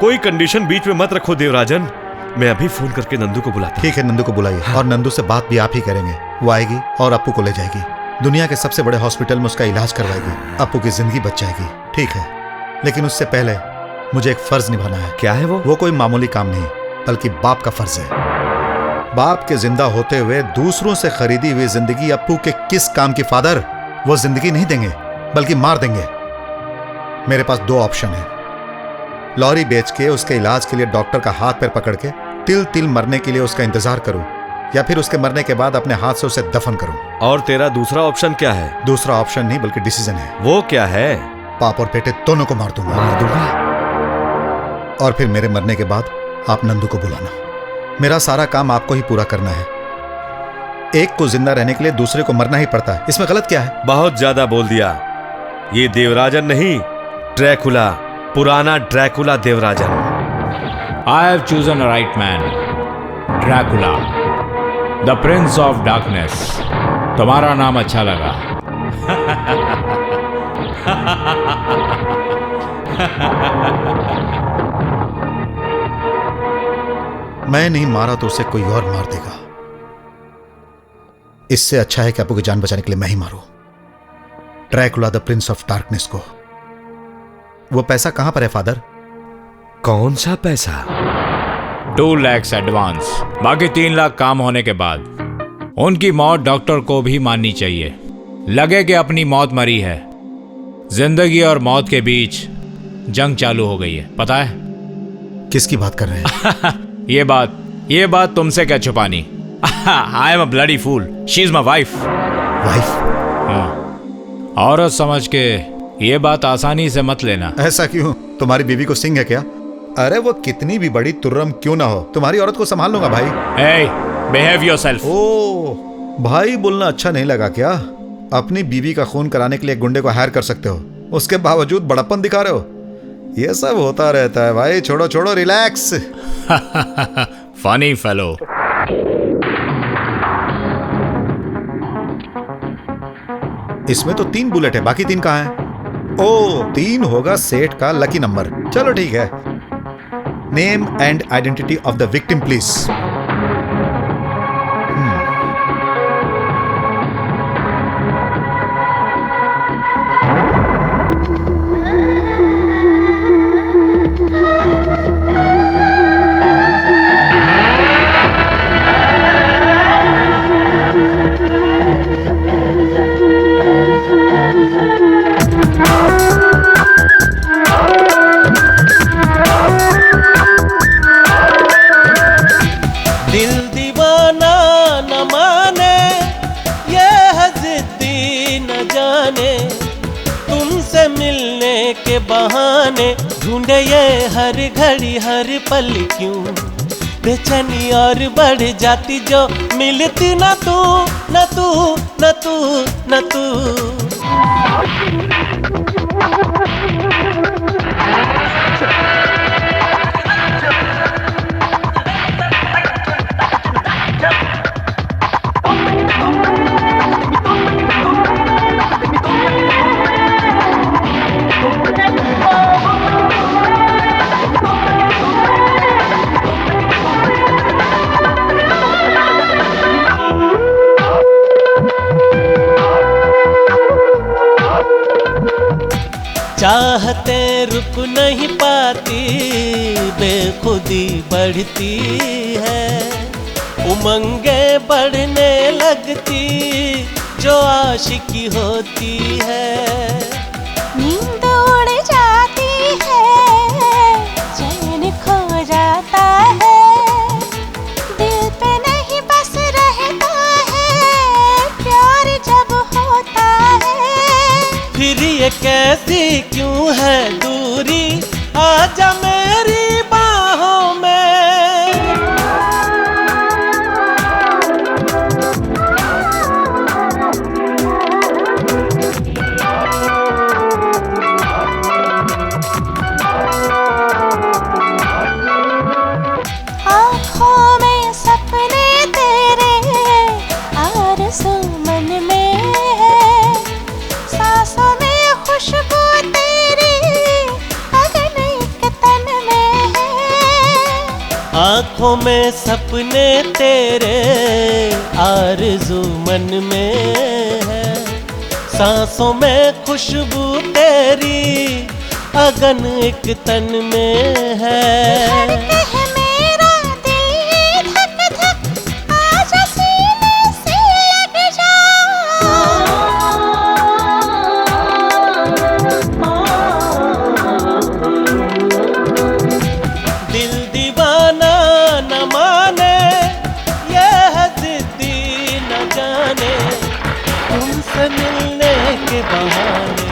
कोई कंडीशन बीच में मत रखो देवराजन। मैं अभी फोन करके नंदू को बुलाता हूं। ठीक है, नंदू को बुलाइए। हाँ। और नंदू से बात भी आप ही करेंगे। वो आएगी और अप्पू को ले जाएगी, दुनिया के सबसे बड़े हॉस्पिटल में उसका इलाज करवाएगी, अप्पू की जिंदगी बच जाएगी। ठीक है, लेकिन उससे पहले मुझे एक फर्ज निभाना है। क्या है वो? वो कोई मामूली काम नहीं, बल्कि बाप का फर्ज है। बाप के जिंदा होते हुए दूसरों से खरीदी हुई जिंदगी अप्पू के किस काम की फादर? वो जिंदगी नहीं देंगे, बल्कि मार देंगे। मेरे पास 2 ऑप्शन है, लॉरी बेच के उसके इलाज के लिए डॉक्टर का हाथ पैर पकड़ के तिल तिल मरने के लिए उसका इंतजार करूं, या फिर उसके मरने के बाद अपने हाथ से उसे दफन करूं। और तेरा दूसरा ऑप्शन क्या है? दूसरा ऑप्शन नहीं, बल्कि डिसीजन है। वो क्या है? बाप और बेटे दोनों को मार दूंगा। मार दूंगा? और फिर मेरे मरने के बाद आप नंदू को बुलाना। मेरा सारा काम आपको ही पूरा करना है। एक को जिंदा रहने के लिए दूसरे को मरना ही पड़ता है, इसमें गलत क्या है? बहुत ज्यादा बोल दिया। ये देवराजन नहीं, ड्रैकुला, पुराना Dracula Devarajan. I have chosen a right man, Dracula, the Prince of Darkness. तुम्हारा नाम अच्छा लगा। मैं नहीं मारा तो उसे कोई और मार देगा। इससे अच्छा है कि अप्पू की जान बचाने के लिए मैं ही मारूं Dracula the prince of darkness को। वो पैसा कहां पर है फादर? कौन सा पैसा? 2 लाख एडवांस, बाकी 3 लाख काम होने के बाद। उनकी मौत डॉक्टर को भी माननी चाहिए, लगे कि अपनी मौत मरी है। जिंदगी और मौत के बीच जंग चालू हो गई है, पता है? किसकी बात कर रहे हैं? ये बात तुमसे क्या छुपानी? I am a bloody fool, she is my wife. औरत समझ के ये बात आसानी से मत लेना। ऐसा क्यों? तुम्हारी बीवी को सिंह है क्या? अरे वो कितनी भी बड़ी तुर्रम क्यों ना हो, तुम्हारी औरत को संभाल लूंगा भाई। Hey, behave yourself. ओ, भाई बोलना अच्छा नहीं लगा क्या? अपनी बीवी का खून कराने के लिए गुंडे को हायर कर सकते हो, उसके बावजूद बड़प्पन दिखा रहे हो। ये सब होता रहता है भाई, छोड़ो छोड़ो, रिलैक्स। Funny fellow. इसमें तो 3 बुलेट है, बाकी 3 कहाँ हैं? ओ, 3 होगा सेठ का लकी नंबर। चलो ठीक है। Name and identity of the victim please. दिल दीवाना न माने, ये है जिद्दी न जाने, तुमसे मिलने के बहाने ढूंढे ये हर घड़ी हर पल क्यों। बेचैनी और बढ़ जाती जो मिलती न तू न तू न तू न तू। चाहतें रुक नहीं पाती, बेखुदी बढ़ती है, उमंगे बढ़ने लगती जो आशिकी होती है। नींद उड़ जाती है, चैन खो जाता है, दिल पे नहीं बस रहता है, प्यार जब होता है। फिर ये कैसी क्यों है दूरी, आजा मेरी बाहों में। आँखों में सपने तेरे, आरज़ू मन में है, सांसों में खुशबू तेरी, अगन एक तन में है। आँखों में सपने तेरे, आरज़ू मन में है, सांसों में खुशबू तेरी, अगन एक तन में है। धड़के है मेरा दिल धक धक, आजा सीने से लग जा। दिल दीवाना न माने, ये है जिद्दी न जाने, तुमसे मिलने के बहाने।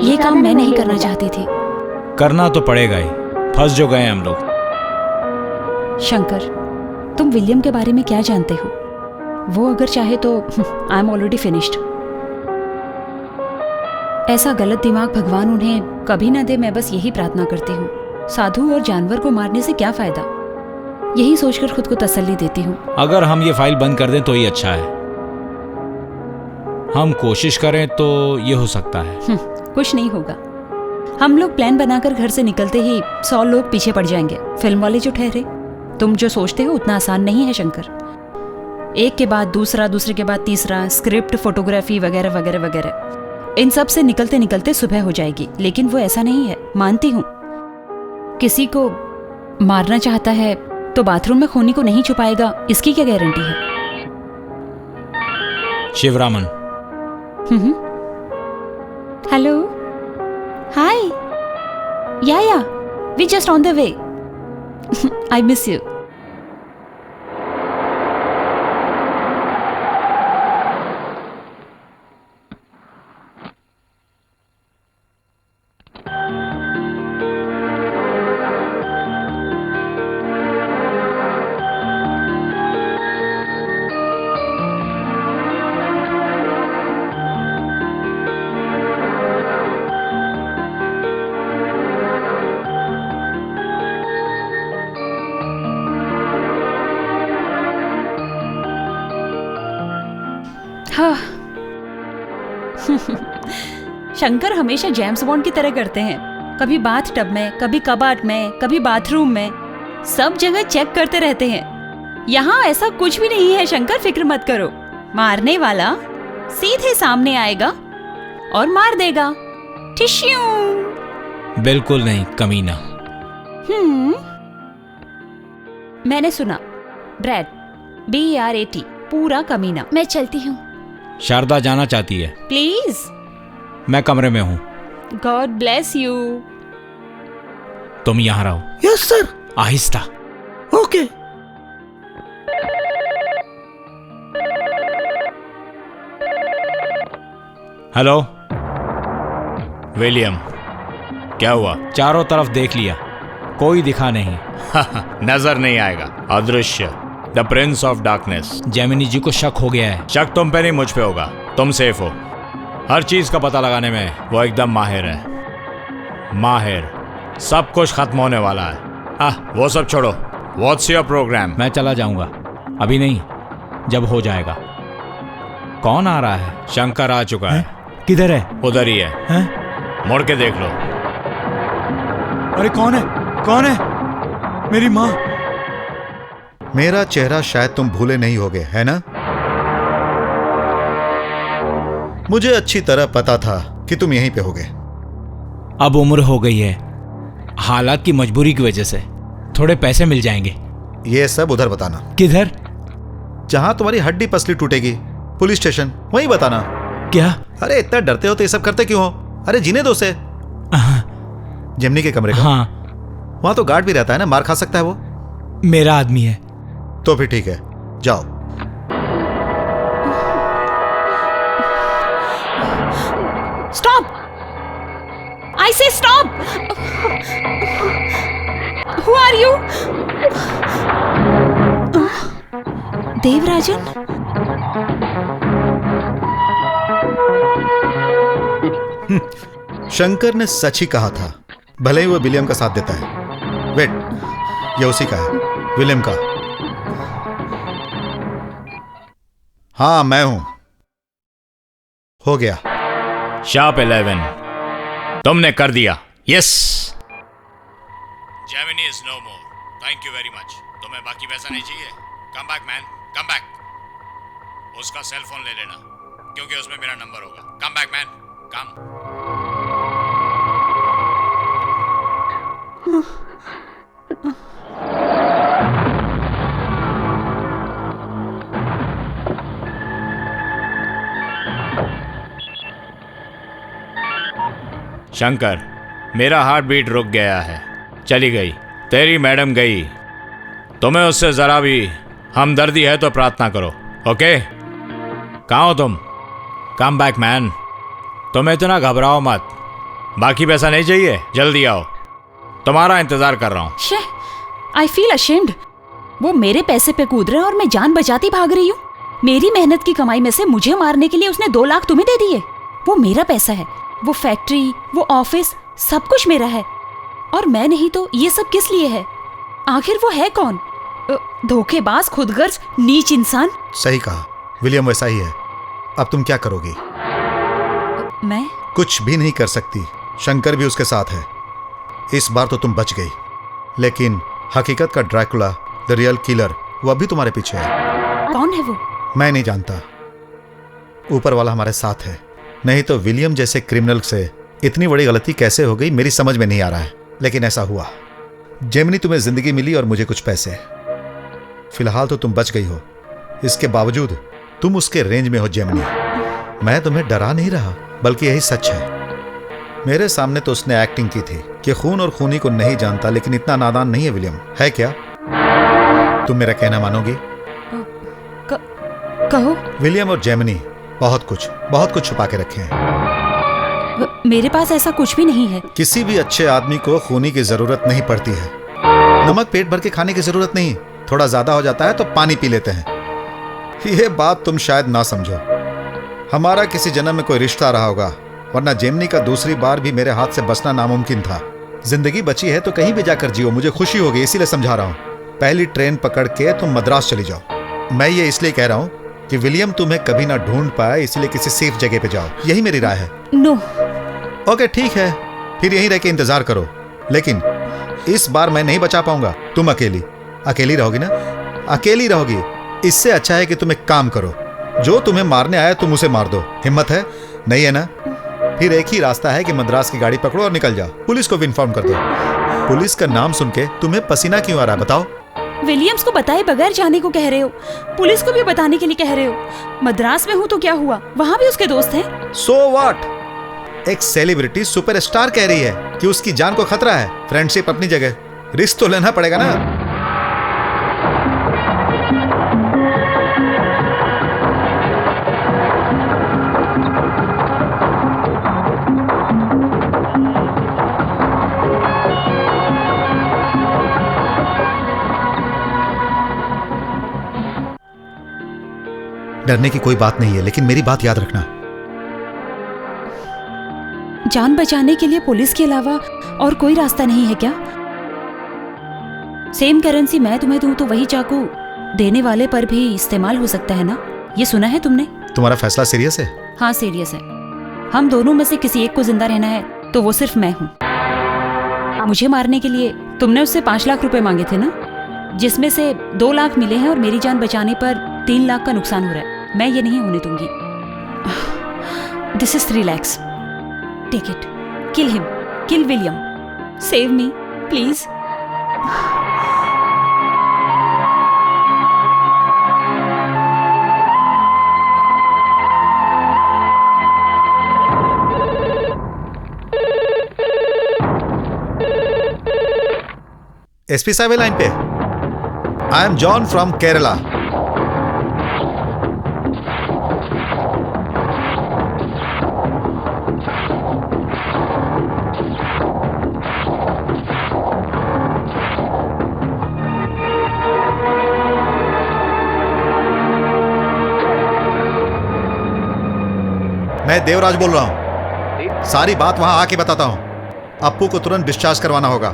ये काम मैं नहीं करना चाहती थी। करना तो पड़ेगा ही, फंस जो गए हम लोग। शंकर, तुम विलियम के बारे में क्या जानते हो? वो अगर चाहे तो आई एम ऑलरेडी फिनिश्ड। ऐसा गलत दिमाग भगवान उन्हें कभी ना दे, मैं बस यही प्रार्थना करती हूँ। साधु और जानवर को मारने से क्या फायदा, यही सोचकर खुद को तसल्ली देती हूँ। अगर हम ये फाइल बंद कर दें तो ही अच्छा है। हम कोशिश करें तो ये हो सकता है। कुछ नहीं होगा। हम लोग प्लान बनाकर घर से निकलते ही 100 लोग पीछे पड़ जाएंगे, फिल्म वाले जो ठहरे। तुम जो सोचते हो उतना आसान नहीं है शंकर। एक के बाद दूसरा, दूसरे के बाद तीसरा, स्क्रिप्ट, फोटोग्राफी वगैरह वगैरह वगैरह, इन सब से निकलते निकलते सुबह हो जाएगी। लेकिन वो ऐसा नहीं है, मानती हूँ। किसी को मारना चाहता है तो बाथरूम में खूनी को नहीं छुपाएगा, इसकी क्या गारंटी है? Sivaraman. Hello, hi, yeah we just on the way. I miss you. हाँ। शंकर हमेशा जेम्स बॉन्ड की तरह करते हैं। कभी बाथ टब में, कभी कबाट में, कभी बाथरूम में, सब जगह चेक करते रहते हैं। यहाँ ऐसा कुछ भी नहीं है शंकर, फिक्र मत करो। मारने वाला सीधे सामने आएगा और मार देगा। टिश्यू। बिल्कुल नहीं, कमीना। मैंने सुना, ब्रैड, BRAT, पूरा कमीना। मैं चलती हूँ। शारदा जाना चाहती है। प्लीज। मैं कमरे में हूँ। God bless you. तुम यहाँ रहो। Yes sir. आहिस्ता। ओके। हेलो विलियम, क्या हुआ? चारों तरफ देख लिया, कोई दिखा नहीं। नजर नहीं आएगा, अदृश्य, the prince of darkness. Gemini ji को शक हो गया है। शक तुम पे नहीं, मुझ पे होगा। तुम सेफ हो। हर चीज का पता लगाने में वो एकदम माहिर है। माहिर। सब कुछ खत्म होने वाला है। वो सब छोड़ो। What's your programme? मैं चला जाऊंगा, अभी नहीं, जब हो जाएगा। कौन आ रहा है? शंकर आ चुका है। किधर है? उधर ही है। मुड़ के देख लो। अरे कौन है? कौन है? मेरी माँ। मेरा चेहरा शायद तुम भूले नहीं होगे, है ना? मुझे अच्छी तरह पता था कि तुम यहीं पे होगे। अब उम्र हो गई है, हालात की मजबूरी की वजह से थोड़े पैसे मिल जाएंगे। ये सब उधर बताना। किधर? जहां तुम्हारी हड्डी पसली टूटेगी, पुलिस स्टेशन, वहीं बताना। क्या? अरे इतना डरते हो तो ये सब करते क्यों हो? अरे जीने दो उसे। जेमिनी के कमरे का? हाँ। वहां तो गार्ड भी रहता है ना, मार खा सकता है वो। मेरा आदमी है। तो फिर ठीक है, जाओ। Stop! I say stop! Who are you? Devarajan? Shankar ने सच ही कहा था, भले ही वो विलियम का साथ देता है। वेट, ये उसी का है, विलियम का। हाँ मैं हूं। हो गया। शार्प 11, तुमने कर दिया। Yes. Gemini is no more. Thank you very much. तुम्हें बाकी पैसा नहीं चाहिए? Come back man, come back. उसका सेल फोन ले लेना, क्योंकि उसमें मेरा नंबर होगा। Come back man, come. Shankar, मेरा हार्ट बीट रुक गया है। चली गई, तेरी मैडम गई। तुम्हें उससे जरा भी हमदर्दी है तो प्रार्थना करो, ओके? कहाँ हो तुम? कम बैक मैन। तुम इतना घबराओ मत। बाकी पैसा नहीं चाहिए? जल्दी आओ, तुम्हारा इंतजार कर रहा हूँ। I feel ashamed. वो मेरे पैसे पे कूद रहे हैं और मैं जान बचाती भाग रही हूँ। मेरी मेहनत की कमाई में से मुझे मारने के लिए उसने 2 लाख तुम्हें दे दिए। वो मेरा पैसा है, वो फैक्ट्री, वो ऑफिस, सब कुछ मेरा है। और मैं नहीं तो ये सब किस लिए है? आखिर वो है कौन? धोखेबाज, खुदगर्ज, नीच इंसान। सही कहा, विलियम वैसा ही है। अब तुम क्या करोगी? मैं कुछ भी नहीं कर सकती। शंकर भी उसके साथ है। इस बार तो तुम बच गई, लेकिन हकीकत का ड्रैकुला, द रियल किलर, वो अभी तुम्हारे पीछे है। कौन है वो? मैं नहीं जानता। ऊपर वाला हमारे साथ है। नहीं तो विलियम जैसे क्रिमिनल से इतनी बड़ी गलती कैसे हो गई, मेरी समझ में नहीं आ रहा है, लेकिन ऐसा हुआ। जेमिनी तुम्हें जिंदगी मिली और मुझे कुछ पैसे। फिलहाल तो तुम बच गई हो, इसके बावजूद तुम उसके रेंज में हो जेमिनी। मैं तुम्हें डरा नहीं रहा, बल्कि यही सच है। मेरे सामने तो उसने एक्टिंग की थी कि खून और खूनी को नहीं जानता, लेकिन इतना नादान नहीं है विलियम, है क्या? तुम मेरा कहना मानोगी? कहो। विलियम और जेमिनी बहुत कुछ छुपा के रखे हैं। मेरे पास ऐसा कुछ भी नहीं है। किसी भी अच्छे आदमी को खूनी की जरूरत नहीं पड़ती है। नमक पेट भर के खाने की जरूरत नहीं, थोड़ा ज्यादा हो जाता है तो पानी पी लेते हैं। यह बात तुम शायद ना समझो। हमारा किसी जन्म में कोई रिश्ता रहा होगा, वरना जेमिनी का दूसरी बार भी मेरे हाथ से बचना नामुमकिन था। जिंदगी बची है तो कहीं भी जाकर जियो, मुझे खुशी होगी, इसीलिए समझा रहा हूं। पहली ट्रेन पकड़ के तुम मद्रास चली जाओ। मैं ये इसलिए कह रहा हूं कि विलियम तुम्हें कभी ना ढूंढ पाए, इसलिए किसी सेफ जगह पे जाओ। यही मेरी राय है। नो। ओके ठीक है, फिर यहीं रह के इंतजार करो, लेकिन इस बार मैं नहीं बचा पाऊंगा। तुम अकेली रहोगी ना? अकेली रहोगी। इससे अच्छा है कि तुम एक काम करो, जो तुम्हें मारने आया तुम उसे मार दो। हिम्मत है? नहीं है ना? फिर एक ही रास्ता है कि मद्रास की गाड़ी पकड़ो और निकल जाओ। पुलिस को भी इन्फॉर्म कर दो। पुलिस का नाम सुन के तुम्हें पसीना क्यों आ रहा है बताओ? विलियम्स को बताए बगैर जाने को कह रहे हो, पुलिस को भी बताने के लिए कह रहे हो। मद्रास में हूँ तो क्या हुआ, वहाँ भी उसके दोस्त हैं। So what? एक सेलिब्रिटी सुपरस्टार कह रही है कि उसकी जान को खतरा है। फ्रेंडशिप अपनी जगह, रिस्क तो लेना पड़ेगा ना। डरने की कोई बात नहीं है, लेकिन मेरी बात याद रखना। जान बचाने के लिए पुलिस के अलावा और कोई रास्ता नहीं है क्या? सेम करेंसी मैं तुम्हें दूं तो वही चाकू देने वाले पर भी इस्तेमाल हो सकता है ना? ये सुना है तुमने? तुम्हारा फैसला सीरियस है? हाँ सीरियस है। हम दोनों में से किसी एक को जिंदा रहना है तो वो सिर्फ मैं हूँ। मुझे मारने के लिए तुमने उससे 5 लाख रुपए मांगे थे ना, जिसमें से 2 लाख मिले हैं और मेरी जान बचाने पर 3 लाख का नुकसान हो रहा है। मैं ये नहीं होने दूंगी। This is 3 lakhs। Take it. Kill him, kill William. Save me please. SP साहब लाइन पे। I am John from Kerala. मैं देवराज बोल रहा हूं। सारी बात वहां आके बताता हूं। अप्पू को तुरंत डिस्चार्ज करवाना होगा।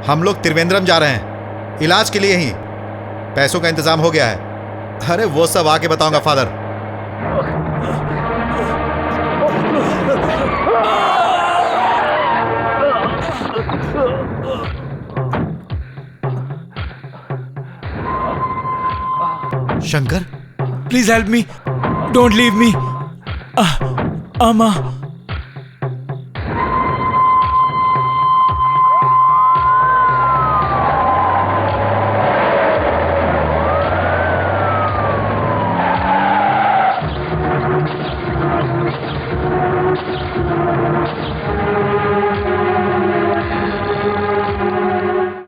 हम लोग त्रिवेंद्रम जा रहे हैं इलाज के लिए ही। पैसों का इंतजाम हो गया है। अरे वो सब आके बताऊंगा father. Shankar, please help me, don't leave me. अम्मा।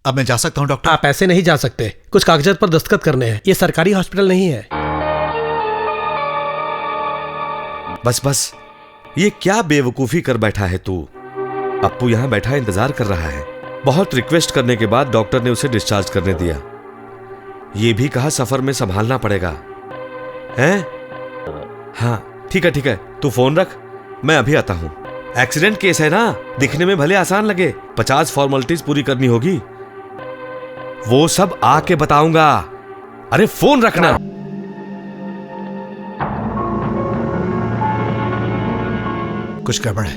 अब मैं जा सकता हूं डॉक्टर? आप ऐसे नहीं जा सकते, कुछ कागजात पर दस्तखत करने हैं। ये सरकारी हॉस्पिटल नहीं है। बस बस, ये क्या बेवकूफी कर बैठा है तू। अप्पू यहां बैठा इंतजार कर रहा है। बहुत रिक्वेस्ट करने के बाद डॉक्टर ने उसे डिस्चार्ज करने दिया। ये भी कहा सफर में संभालना पड़ेगा। हैं? हाँ ठीक है, तू फोन रख, मैं अभी आता हूं। एक्सीडेंट केस है ना, दिखने में भले आसान लगे, 50 फॉर्मेलिटीज पूरी करनी होगी। वो सब आके बताऊंगा। अरे फोन रखना। कुछ गड़बड़ है।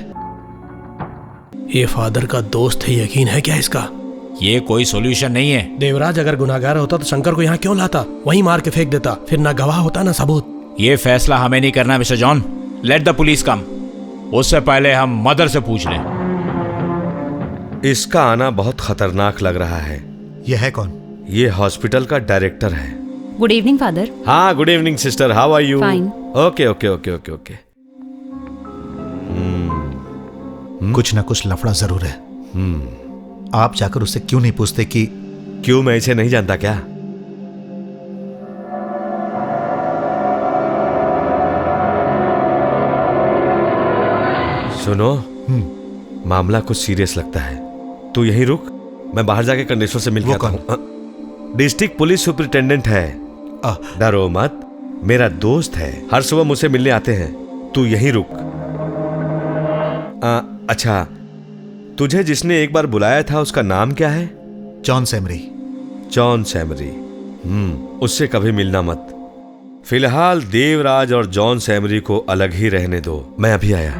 ये फादर का दोस्त है, यकीन है क्या इसका? ये कोई सॉल्यूशन नहीं है। देवराज अगर गुनाहगार होता तो शंकर को यहाँ क्यों लाता? वहीं मार के फेंक देता, फिर ना गवाह होता ना सबूत। ये फैसला हमें नहीं करना mister John. Let the police come. उससे पहले हम मदर से पूछ लें। इसका आना बहुत खतरनाक लग रहा है। यह है कौन? ये हॉस्पिटल का डायरेक्टर है। Good evening father. हाँ good evening sister, how are you? Fine. Okay okay okay okay okay. कुछ ना कुछ लफड़ा जरूर है। आप जाकर उससे क्यों नहीं पूछते कि क्यों मैं इसे नहीं जानता क्या? सुनो, मामला कुछ सीरियस लगता है। तू यहीं रुक, मैं बाहर जाके कंडीशनर से मिल के आता हूं। डिस्ट्रिक्ट पुलिस सुपरिटेंडेंट है। डरो मत, मेरा दोस्त है, हर सुबह मुझसे मिलने आते हैं। तू यहीं रुक। अच्छा, तुझे जिसने एक बार बुलाया था उसका नाम क्या है? John summary. John summary. उससे कभी मिलना मत। फिलहाल देवराज और जॉन सैमरी को अलग ही रहने दो। मैं अभी आया।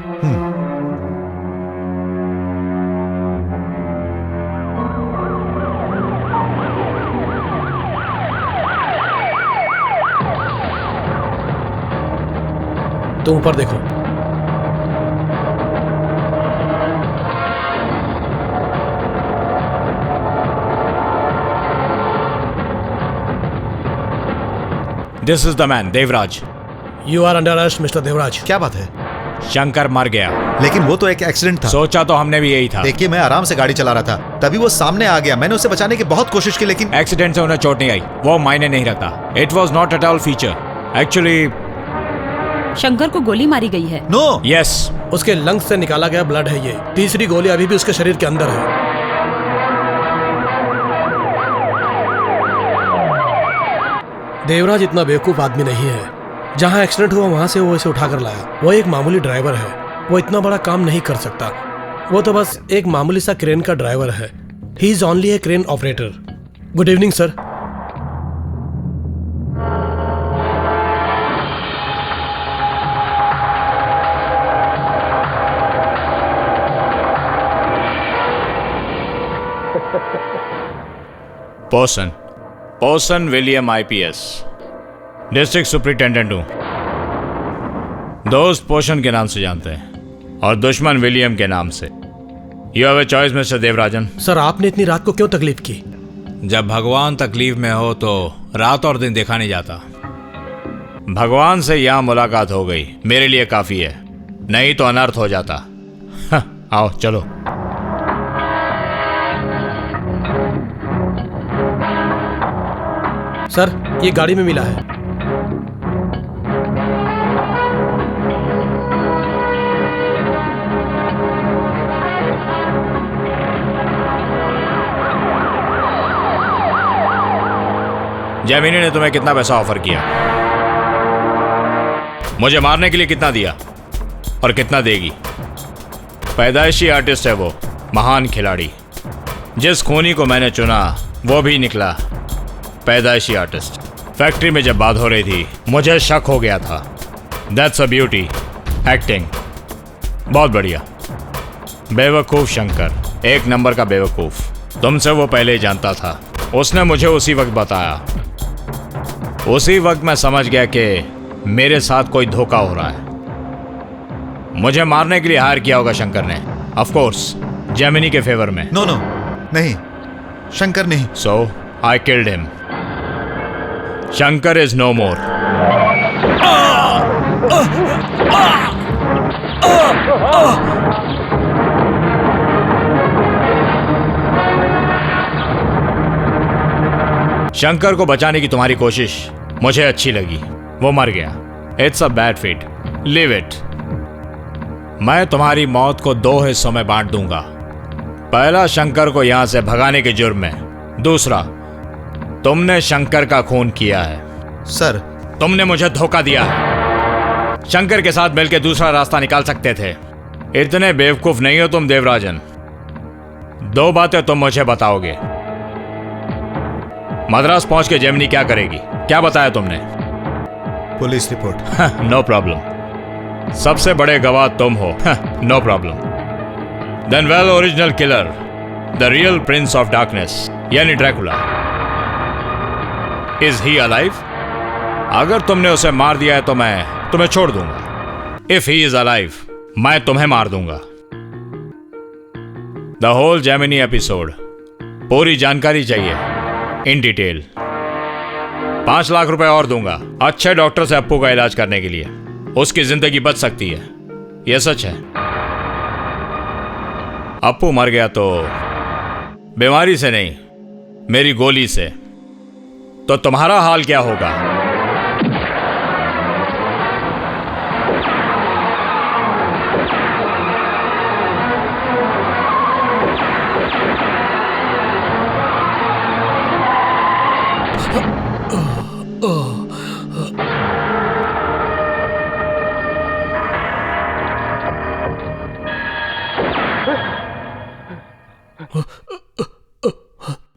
तुम ऊपर देखो। This is the man, Devraj. You are under arrest mister Devraj. क्या बात है? शंकर मर गया। लेकिन वो तो एक एक्सीडेंट था। सोचा तो हमने भी यही था। देखिए, मैं आराम से गाड़ी चला रहा था, तभी वो सामने आ गया। मैंने उसे बचाने की बहुत कोशिश की, लेकिन एक्सीडेंट से उन्हें चोट नहीं आई, वो मायने नहीं रखता। It was not at all feature. Actually Shankar को गोली मारी गई है। नो। यस, उसके लंग्स से निकाला गया ब्लड है ये। तीसरी गोली अभी भी उसके शरीर के अंदर है। देवराज इतना बेवकूफ आदमी नहीं है। जहां एक्सीडेंट हुआ वहां से वो इसे उठाकर लाया। वो एक मामूली ड्राइवर है, वो इतना बड़ा काम नहीं कर सकता। वो तो बस एक मामूली सा क्रेन का ड्राइवर है। He is only A crane operator. Good evening sir. पोसन पोसन विलियम आईपीएस, डिस्ट्रिक्ट सुपरिटेंडेंट हूं। दोस्त पोषण के नाम से जानते हैं और दुश्मन विलियम के नाम से। You have a choice mister Devarajan. Sir आपने इतनी रात को क्यों तकलीफ की? जब भगवान तकलीफ में हो तो रात और दिन देखा नहीं जाता। भगवान से यहां मुलाकात हो गई, मेरे लिए काफी है, नहीं तो अनर्थ हो जाता। आओ चलो। सर ये गाड़ी में मिला है। जैमिनी ने तुम्हें कितना पैसा ऑफर किया? मुझे मारने के लिए कितना दिया और कितना देगी? पैदाइशी आर्टिस्ट है वो, महान खिलाड़ी। जिस खूनी को मैंने चुना वो भी निकला पैदाइशी आर्टिस्ट। फैक्ट्री में जब बात हो रही थी मुझे शक हो गया था। दैट्स अ ब्यूटी, एक्टिंग बहुत बढ़िया। बेवकूफ शंकर, एक नंबर का बेवकूफ। तुमसे वो पहले ही जानता था, उसने मुझे उसी वक्त बताया। उसी वक्त मैं समझ गया कि मेरे साथ कोई धोखा हो रहा है। मुझे मारने के लिए हायर किया होगा शंकर ने, ऑफ कोर्स जेमिनी के फेवर में। नो नो नहीं, शंकर नहीं। So I killed him. Shankar is no more. Shankar को बचाने की तुम्हारी कोशिश मुझे अच्छी लगी, वो मर गया। It's a bad fate, leave it. मैं तुम्हारी मौत को 2 हिस्सों में बांट दूंगा। पहला शंकर को यहां से भगाने के जुर्म में, दूसरा तुमने शंकर का खून किया है। सर तुमने मुझे धोखा दिया है। शंकर के साथ मिलकर दूसरा रास्ता निकाल सकते थे। इतने बेवकूफ नहीं हो तुम देवराजन। 2 बातें तुम मुझे बताओगे। मद्रास पहुंच के जेमिनी क्या करेगी? क्या बताया तुमने? Police report. No problem. सबसे बड़े गवाह तुम हो। No problem. Then well, original killer, the real prince of darkness यानी ड्रैकुला, इज ही अलाइव? अगर तुमने उसे मार दिया है तो मैं तुम्हें छोड़ दूंगा। इफ ही इज अलाइव, मैं तुम्हें मार दूंगा। द होल जेमिनी एपिसोड, पूरी जानकारी चाहिए इन डिटेल। 5 लाख रुपए और दूंगा अच्छे डॉक्टर से अप्पू का इलाज करने के लिए। उसकी जिंदगी बच सकती है, यह सच है। अप्पू मर गया तो बीमारी से नहीं, मेरी गोली से। तो तुम्हारा हाल क्या होगा?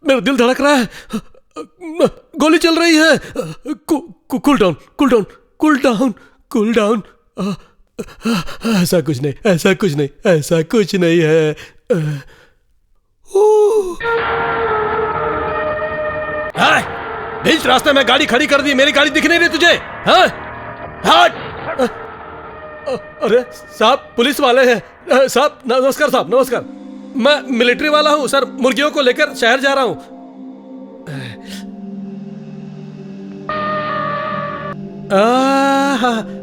मेरा दिल धड़क रहा है, गोली चल रही है। Cool down, cool down, cool down, cool down. ऐसा कुछ नहीं, ऐसा कुछ नहीं, ऐसा कुछ नहीं है। बीच रास्ते में गाड़ी खड़ी कर दी, मेरी गाड़ी दिख नहीं रही तुझे? हाँ? अरे साहब, पुलिस वाले हैं। साहब नमस्कार, साहब नमस्कार। मैं मिलिट्री वाला हूं सर, मुर्गियों को लेकर शहर जा रहा हूं।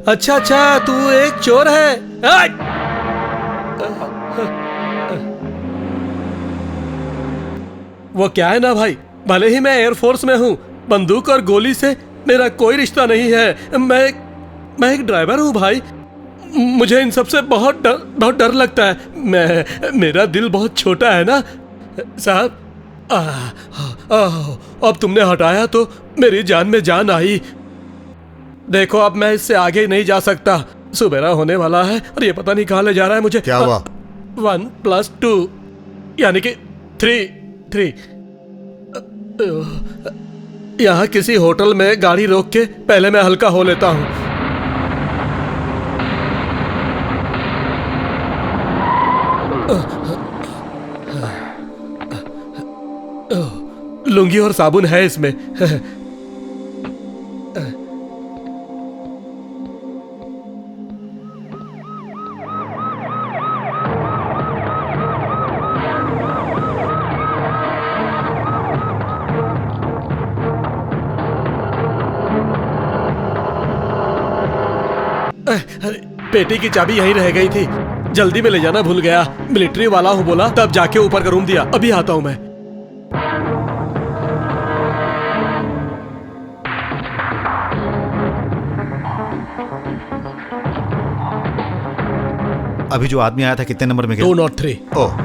अच्छा अच्छा, तू एक चोर है। वो क्या है ना भाई, भले ही मैं एयरफोर्स में हूं, बंदूक और गोली से मेरा कोई रिश्ता नहीं है। मैं एक ड्राइवर हूं भाई। मुझे इन सब से बहुत डर लगता है। मेरा दिल बहुत छोटा है ना साहब। अब तुमने हटाया तो मेरी जान में जान आई। देखो अब मैं इससे आगे नहीं जा सकता, सुबेरा होने वाला है और ये पता नहीं कहाँ ले जा रहा है मुझे। क्या हुआ? 1 + 2 यानी कि 3। यहाँ किसी होटल में गाड़ी रोक के पहले मैं हल्का हो लेता हूँ। लुंगी और साबुन है इसमें। पेटी की चाबी यहीं रह गई थी, जल्दी में ले जाना भूल गया। मिलिट्री वाला हूँ बोला, तब जाके ऊपर का रूम दिया। अभी आता हूँ मैं। अभी जो आदमी आया था कितने नंबर में गया? 203। ओह,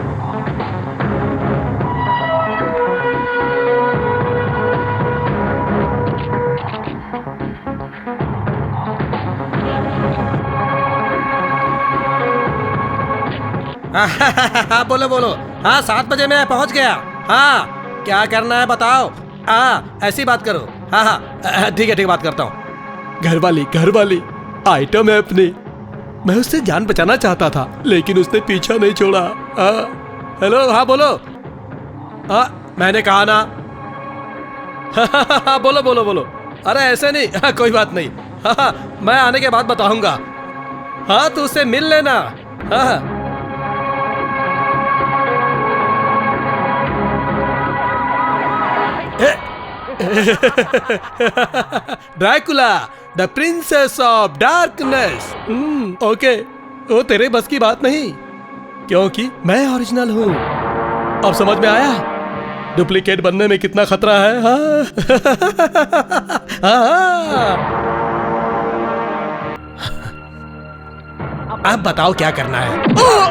हाँ बोलो बोलो। हाँ 7 बजे मैं पहुंच गया। हाँ क्या करना है बताओ। हाँ ऐसी बात करो। हाँ हाँ ठीक है बात करता हूँ। घरवाली आइटम है अपनी। मैं उससे जान बचाना चाहता था लेकिन उसने पीछा नहीं छोड़ा। हेलो हाँ बोलो। हाँ मैंने कहा ना। हाँ बोलो बोलो बोलो। अरे ऐसे नहीं। हाँ कोई बात नहीं। हाँ मैं आने के बाद बताऊंगा। हाँ तो उससे मिल लेना। हाँ Dracula the princess of darkness. Okay वो तेरे बस की बात नहीं, क्योंकि मैं ओरिजिनल हूँ। अब समझ में आया डुप्लीकेट बनने में कितना खतरा है। हाँ हाँ अब बताओ क्या करना है।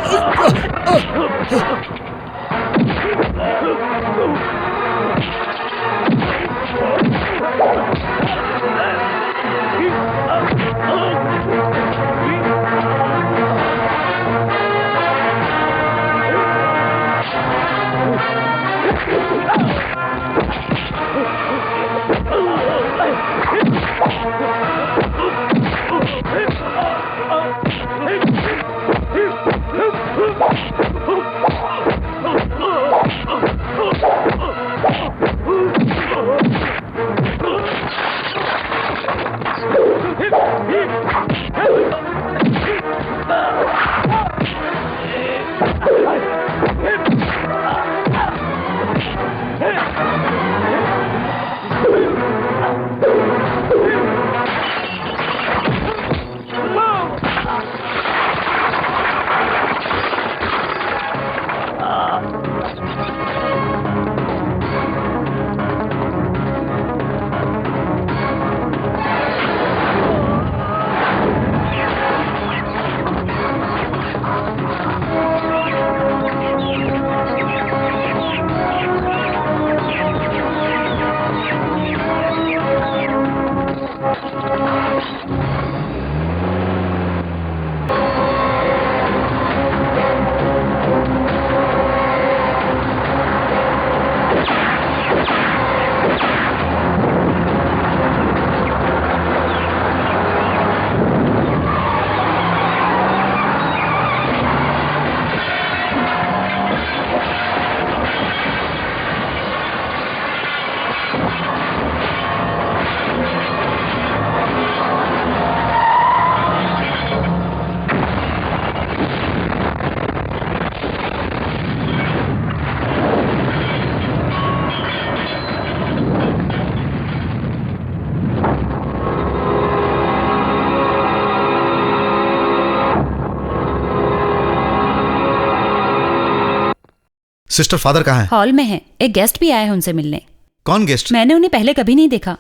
सिस्टर फादर कहाँ है? हॉल में है। एक गेस्ट भी आए हैं उनसे मिलने। कौन गेस्ट? मैंने उन्हें पहले कभी नहीं देखा।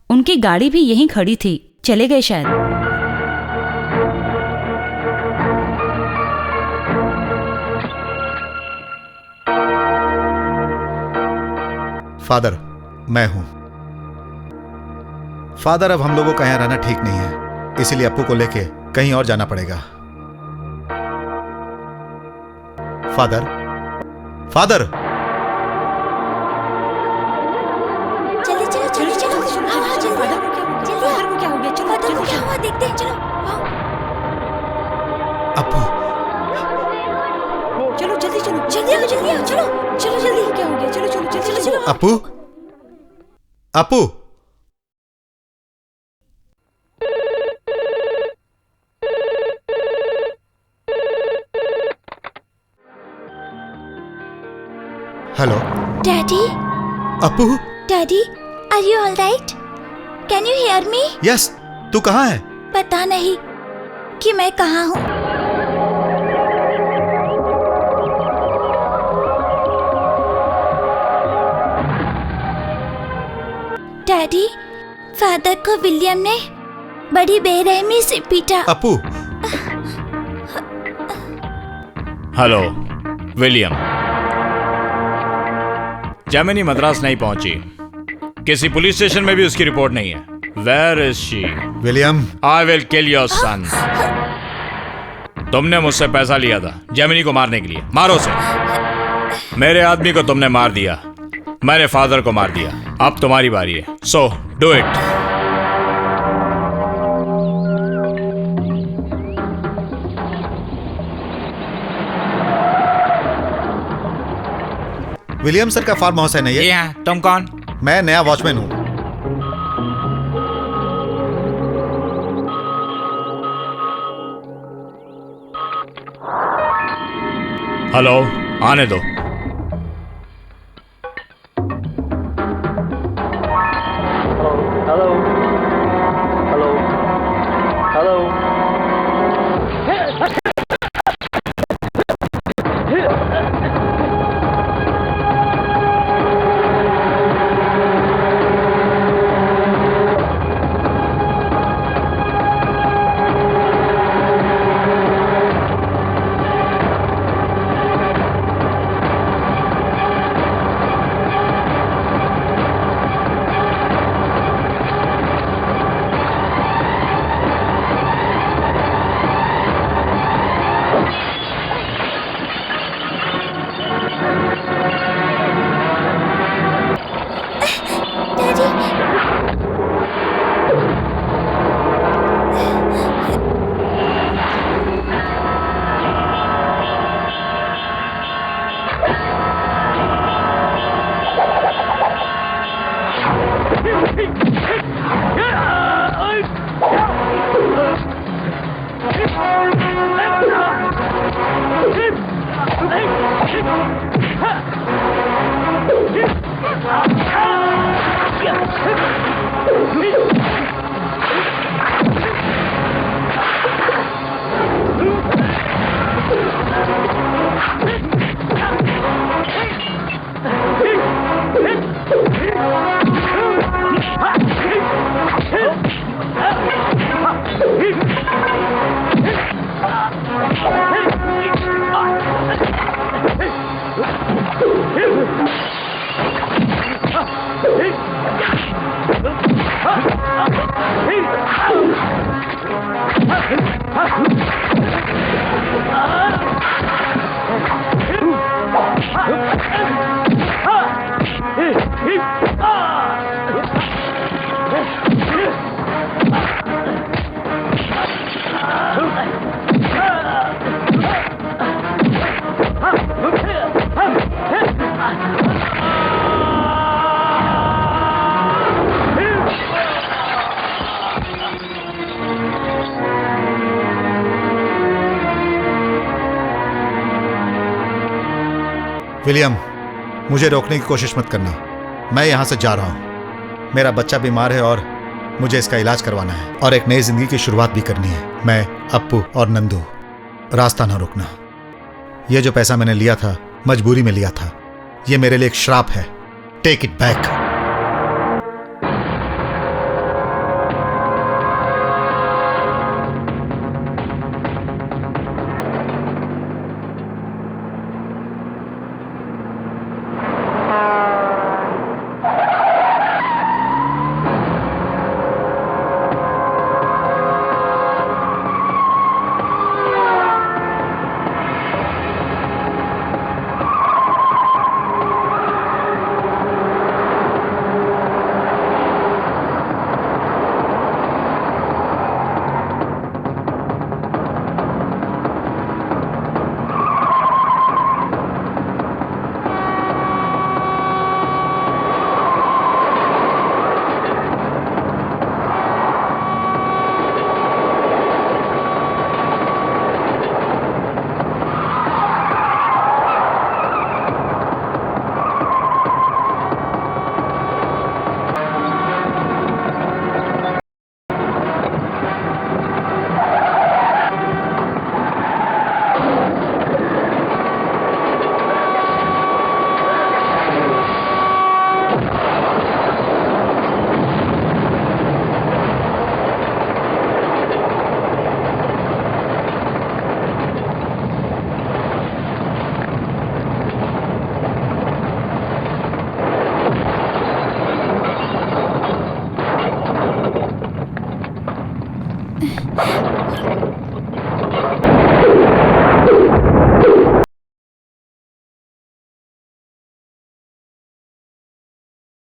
उनकी गाड़ी भी यहीं खड़ी थी, चले गए शायद। फादर मैं हूं। फादर अब हम लोगों का यहां रहना ठीक नहीं है, इसीलिए अप्पू को लेके कहीं और जाना पड़ेगा। फादर फादर चलो चलो चलो चलो। हाँ चलो फादर को क्या हो गया? चलो फादर को क्या हुआ देखते हैं। चलो अप्पू चलो जल्दी चलो जल्दी आओ चलो चलो जल्दी। क्या हो गया? चलो चलो चलो चलो चलो। Apu, Apu. Hello daddy, Apu. Daddy, are you all right? Can you hear me? Yes, तू कहाँ है? पता नहीं कि मैं कहाँ हूँ। डैडी, फादर को विलियम ने बड़ी बेरहमी से पीटा। Apu. Hello William. Gemini Madras नहीं पहुंची, किसी पुलिस स्टेशन में भी उसकी रिपोर्ट नहीं है। Where is she? William. I will kill your son. तुमने मुझसे पैसा लिया था जेमिनी को मारने के लिए, मारो उसे। मेरे आदमी को तुमने मार दिया, मैंने फादर को मार दिया, अब तुम्हारी बारी है। So do it. William sir का फार्म हाउस है ना ये? तुम कौन? मैं नया वॉचमैन हूँ। हेलो, आने दो। विलियम, मुझे रोकने की कोशिश मत करना। मैं यहाँ से जा रहा हूँ। मेरा बच्चा बीमार है और मुझे इसका इलाज करवाना है और एक नई जिंदगी की शुरुआत भी करनी है। मैं, अप्पू और नंदू, रास्ता ना रोकना। ये जो पैसा मैंने लिया था, मजबूरी में लिया था। ये मेरे लिए एक श्राप है। Take it back.